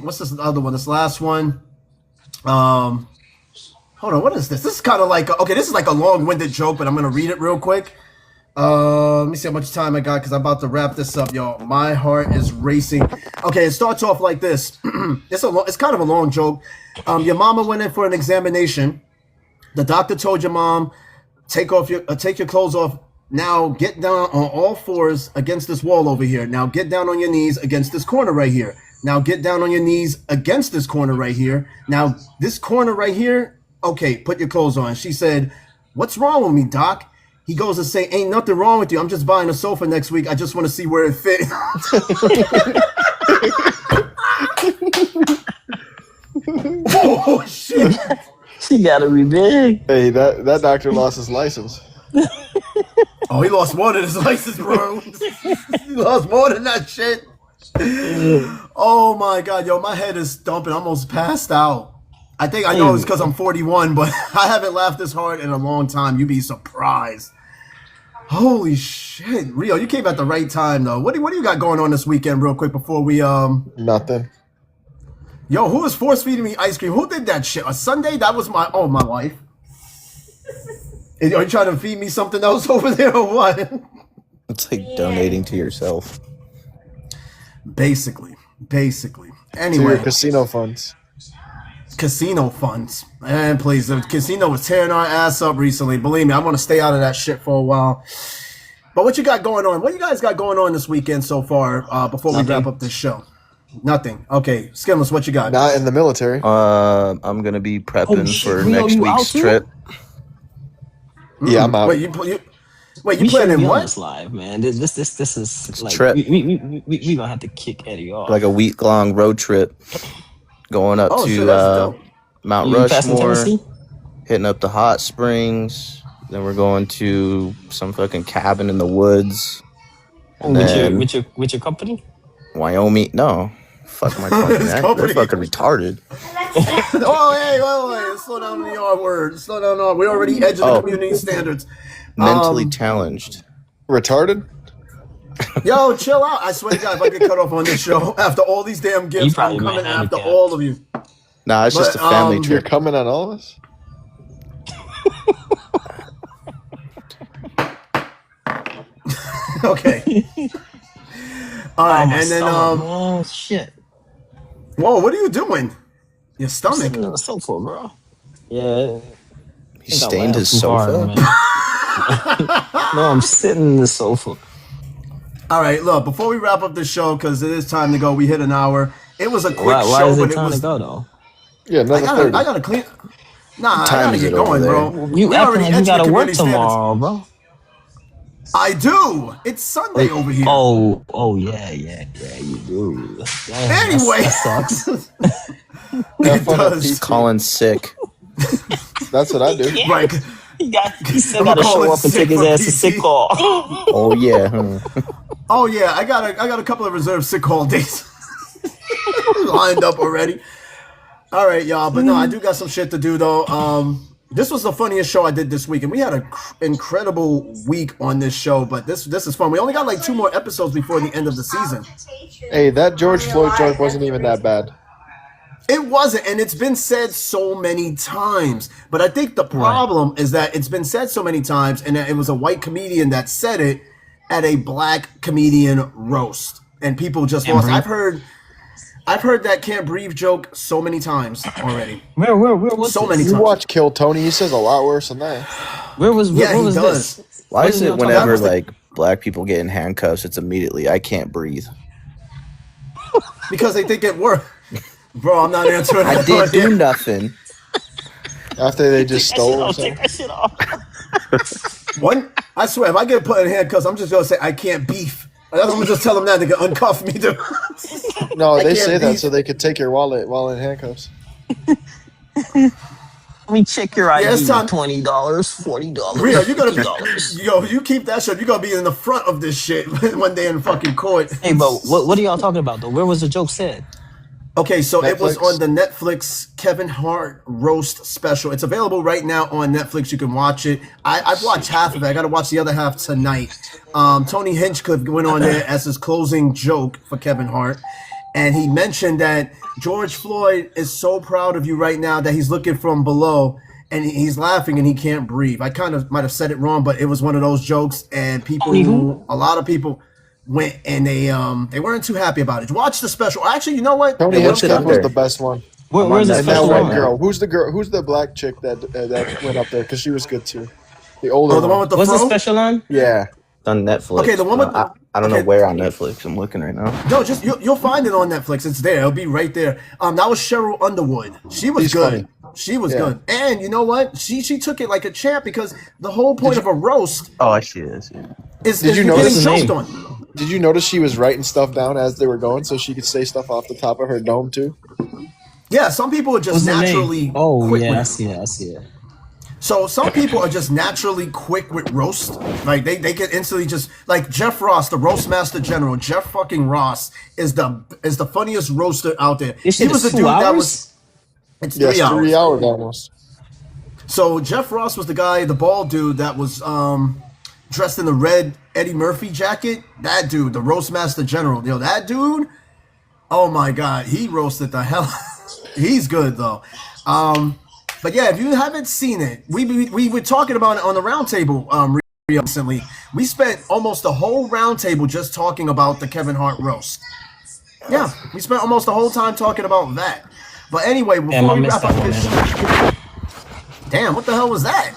What's this other one? This last one. Hold on. What is this? This is kind of like. Okay, this is like a long-winded joke, but I'm gonna read it real quick. Let me see how much time I got because I'm about to wrap this up, y'all. My heart is racing. Okay, it starts off like this. It's kind of a long joke. Your mama went in for an examination. The doctor told your mom, take your clothes off. Now get down on all fours against this wall over here. Now get down on your knees against this corner right here. Now get down on your knees against this corner right here. Now this corner right here. Okay, put your clothes on. She said, "What's wrong with me, Doc?" He goes to say, "Ain't nothing wrong with you. I'm just buying a sofa next week. I just want to see where it fits." Oh shit! She gotta be big. Hey, that doctor lost his license. Oh, he lost more than his license, bro. He lost more than that shit. Oh my god, yo, my head is thumping. I almost passed out. I think I know it's because I'm 41, but I haven't laughed this hard in a long time. You'd be surprised. Holy shit, Rio, you came at the right time though. What do you got going on this weekend, real quick, before we Nothing. Yo, who was force feeding me ice cream? Who did that shit? A Sunday? That was my wife. Are you trying to feed me something else over there or what? It's like donating to yourself. Basically. To Anyway, your casino funds. casino funds. Man, please, the casino was tearing our ass up recently. Believe me, I want to stay out of that shit for a while. But what you got going on? What you guys got going on this weekend so far? Before we wrap up this show. Nothing. Okay, Skinless, what you got? Not in the military. I'm gonna be prepping for Rio, next you out week's too? trip. Yeah, I'm out. Wait, you We playing shouldn't in be on what? this live, man. This is It's a like trip. we gonna have to kick Eddie off. Like a week-long road trip, going up Oh, to shit, that's dope. Mount You passing Rushmore, Tennessee? hitting up the hot springs. Then we're going to some fucking cabin in the woods. And then With your company? Wyoming. No, fuck my company. His They're company. fucking retarded. Oh, hey, wait. Slow down on your words. Slow down on. We're already edging the community standards. Mentally challenged. Retarded? Yo, chill out. I swear to God, if I get cut off on this show after all these damn You gifts, I'm probably coming might after handicap. all of you. Nah, it's just a But, family You're trip. coming on all of us? Okay. All right, My and then stomach, man. Shit. whoa, what are you doing? Your stomach. Sitting on the sofa, bro. Yeah. He stained his sofa. Man. No, I'm sitting in the sofa. All right, look. Before we wrap up the show, because it is time to go. We hit an hour. It was a quick Why show, is but it time was. to go though? Yeah, another 30. I gotta clean. Nah, Time I gotta is get it over going, there? bro. You We acting already like you edged the gotta work community standards. tomorrow, bro. I do. It's Sunday over here. Oh yeah, you do. Damn, Anyway. that sucks. Have fun at does. PT. Calling sick. That's what I do. Right. He still gotta Call show it up and sick take his for ass to PT. sick call. Oh yeah. Oh yeah, I got a couple of reserved sick call days lined up already. All right, y'all. But no, I do got some shit to do though. This was the funniest show I did this week, and we had an incredible week on this show. But this is fun. We only got like 2 more episodes before the end of the season. Hey, that George Floyd joke wasn't even that bad. It wasn't, and it's been said so many times. But I think the problem is that it's been said so many times, and that it was a white comedian that said it at a black comedian roast, and people just lost. I've heard that "can't breathe" joke so many times already. Where was So this? many You times. watch Kill Tony, he says a lot worse than that. Where was Yeah, what he was does. this? Why What is are it y'all talking whenever about? like black people get in handcuffs, it's immediately I can't breathe? Because they think it worked. Bro, I'm not answering I that didn't one do yet. nothing. After they just stole or Take something. that shit off. One, I swear, if I get put in handcuffs, I'm just gonna say I can't beef. I'm gonna just tell them that they can uncuff me. Dude. No, I they can't say that beef. so they could take your wallet while in handcuffs. Let me check your ID. Yeah, it's time. $20, $40. Rio, you're gonna $50. be, yo, you keep that shit. You're gonna be in the front of this shit one day in fucking court. Hey, but what are y'all talking about though? Where was the joke said? Okay, so it was Netflix. on the Netflix Kevin Hart roast special. It's available right now on Netflix. You can watch it. I've watched half of it. I got to watch the other half tonight. Tony Hinchcliffe went on there as his closing joke for Kevin Hart, and he mentioned that George Floyd is so proud of you right now that he's looking from below, and he's laughing and he can't breathe. I kind of might have said it wrong, but it was one of those jokes, and a lot of people went and they weren't too happy about it. Watch the special. Actually, you know what? Tony Yeah, what's it Hinchcliffe was under? the best one. Where's the And that special white on? girl. Who's the girl? Who's the black chick that went up there? Because she was good too. The older Oh, the one with the What's the fro? special on? Yeah. It's on Netflix. Okay, the one with the- I don't okay. know where on Netflix. I'm looking right now. No, just you'll find it on Netflix. It's there. It'll be right there. That was Cheryl Underwood. She was She's good. funny. She was Yeah. good. And you know what? She took it like a champ because the whole point of a roast Oh, I see this. Yeah. is Did you you're notice getting the choked name? on. Did you notice she was writing stuff down as they were going so she could say stuff off the top of her dome too? Yeah, some people are just What's the naturally name? Oh quick yeah, I with see it. So some people are just naturally quick with roast. Like they can instantly just like Jeff Ross, the roast master general. Jeff fucking Ross is the funniest roaster out there. This He shit was is the 2 dude that hours? was it's Yes, 3 hours. 3 hours almost. So Jeff Ross was the guy, the bald dude that was dressed in the red Eddie Murphy jacket. That dude, the Roastmaster General. Yo, that dude. Oh my God, he roasted the hell. He's good though. But yeah, if you haven't seen it, we were talking about it on the roundtable recently. We spent almost the whole roundtable just talking about the Kevin Hart roast. Yeah, we spent almost the whole time talking about that. But anyway, before we wrap up this show, damn, what the hell was that?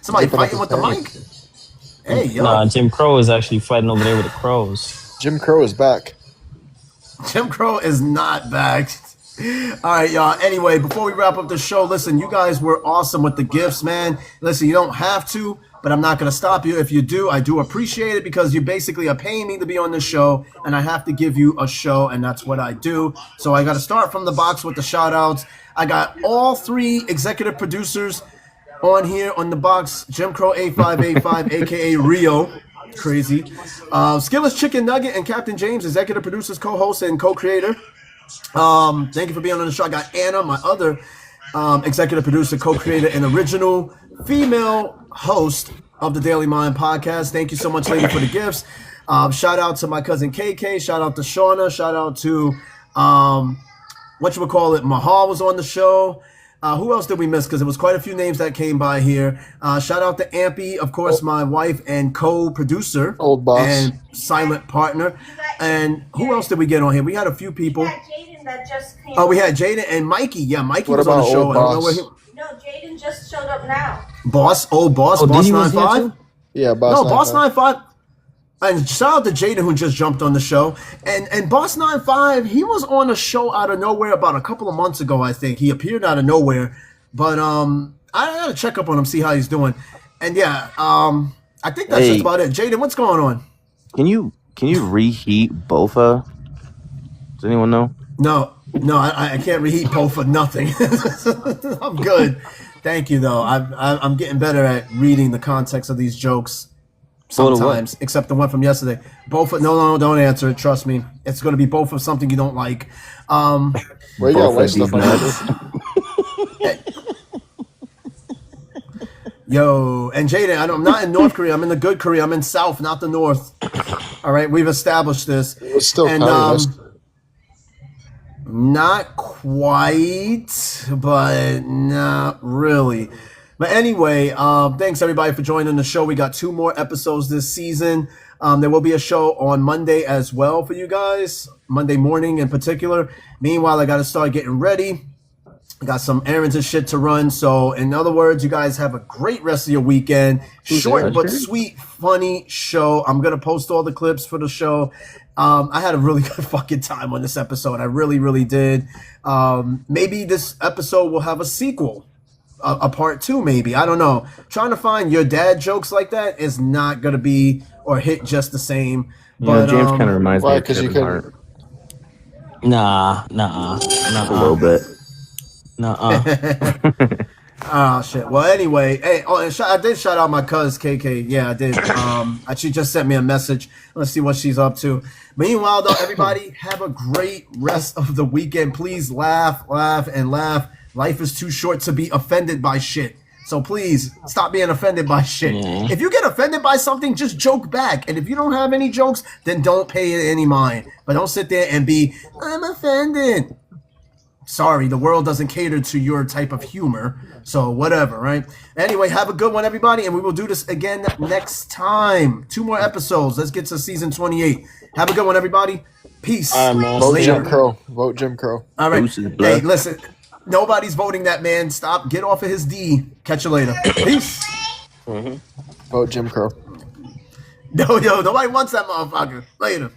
Somebody fighting with the mic? Hey, yo. Nah, Jim Crow is actually fighting over there with the crows. Jim Crow is back. Jim Crow is not back. All right, y'all. Anyway, before we wrap up the show, listen, you guys were awesome with the gifts, man. Listen, you don't have to, but I'm not going to stop you. If you do, I do appreciate it because you basically are paying me to be on the show, and I have to give you a show, and that's what I do. So I got to start from the box with the shout-outs. I got all 3 executive producers on here on the box. Jim Crow 8585, a.k.a. Rio. Crazy. Skillet's Chicken Nugget and Captain James, executive producers, co-host, and co-creator. Thank you for being on the show. I got Anna, my other executive producer, co-creator, and original female host of the Daily Mind podcast. Thank you so much, lady, for the gifts. Shout out to my cousin KK. Shout out to Shauna. Shout out to Mahal was on the show. Who else did we miss? Because there was quite a few names that came by here. Shout out to Ampy, of course, my wife and co-producer. Old boss. And silent partner. And who else did we get on here? We had a few people. We had Jaden that just came. Oh, we had Jaden and Mikey. Yeah, Mikey What was on the about show. old I don't know boss? where he... No, Jaden just showed up now. Old boss, Oh, Boss did he was here 95? too? Yeah, boss. No, Boss 95. And shout out to Jaden who just jumped on the show. And Boss 95, he was on a show out of nowhere about a couple of months ago, I think. He appeared out of nowhere. But I gotta check up on him, see how he's doing. And yeah, I think that's just about it. Jaden, what's going on? Can you reheat Bofa? Does anyone know? No, I can't reheat Poe for nothing. I'm good. Thank you, though. I'm getting better at reading the context of these jokes sometimes, except the one from yesterday. Both of, no, don't answer it. Trust me. It's going to be both of something you don't like. Where you got white stuff on that? Yo, and Jaden, I'm not in North Korea. I'm in the good Korea. I'm in South, not the North. All right, we've established this. It's still and communist. Not quite, but not really. But anyway, thanks everybody for joining the show. We got 2 more episodes this season. There will be a show on Monday as well for you guys, Monday morning in particular. Meanwhile, I got to start getting ready. I got some errands and shit to run. So, in other words, you guys have a great rest of your weekend. Short but sweet, funny show. I'm going to post all the clips for the show. I had a really good fucking time on this episode. I really, really did. Maybe this episode will have a sequel, a part 2 maybe. I don't know. Trying to find your dad jokes like that is not going to be or hit just the same. But James kind of reminds me of Kevin Hart. Nah. A little bit. Oh shit. Well, anyway, hey, and I did shout out my cousin KK. Yeah, I did. She just sent me a message. Let's see what she's up to. Meanwhile, though, everybody have a great rest of the weekend. Please laugh. Life is too short to be offended by shit. So please stop being offended by shit. Yeah. If you get offended by something, just joke back. And if you don't have any jokes, then don't pay it any mind. But don't sit there and be, I'm offended. Sorry, the world doesn't cater to your type of humor. So whatever, right? Anyway, have a good one, everybody. And we will do this again next time. 2 more episodes. Let's get to season 28. Have a good one, everybody. Peace. All right, man. Vote Jim Crow. Vote Jim Crow. All right. Deuces, Hey, listen. Nobody's voting that man. Stop. Get off of his D. Catch you later. Peace. Vote Jim Crow. Yo, nobody wants that motherfucker. Later.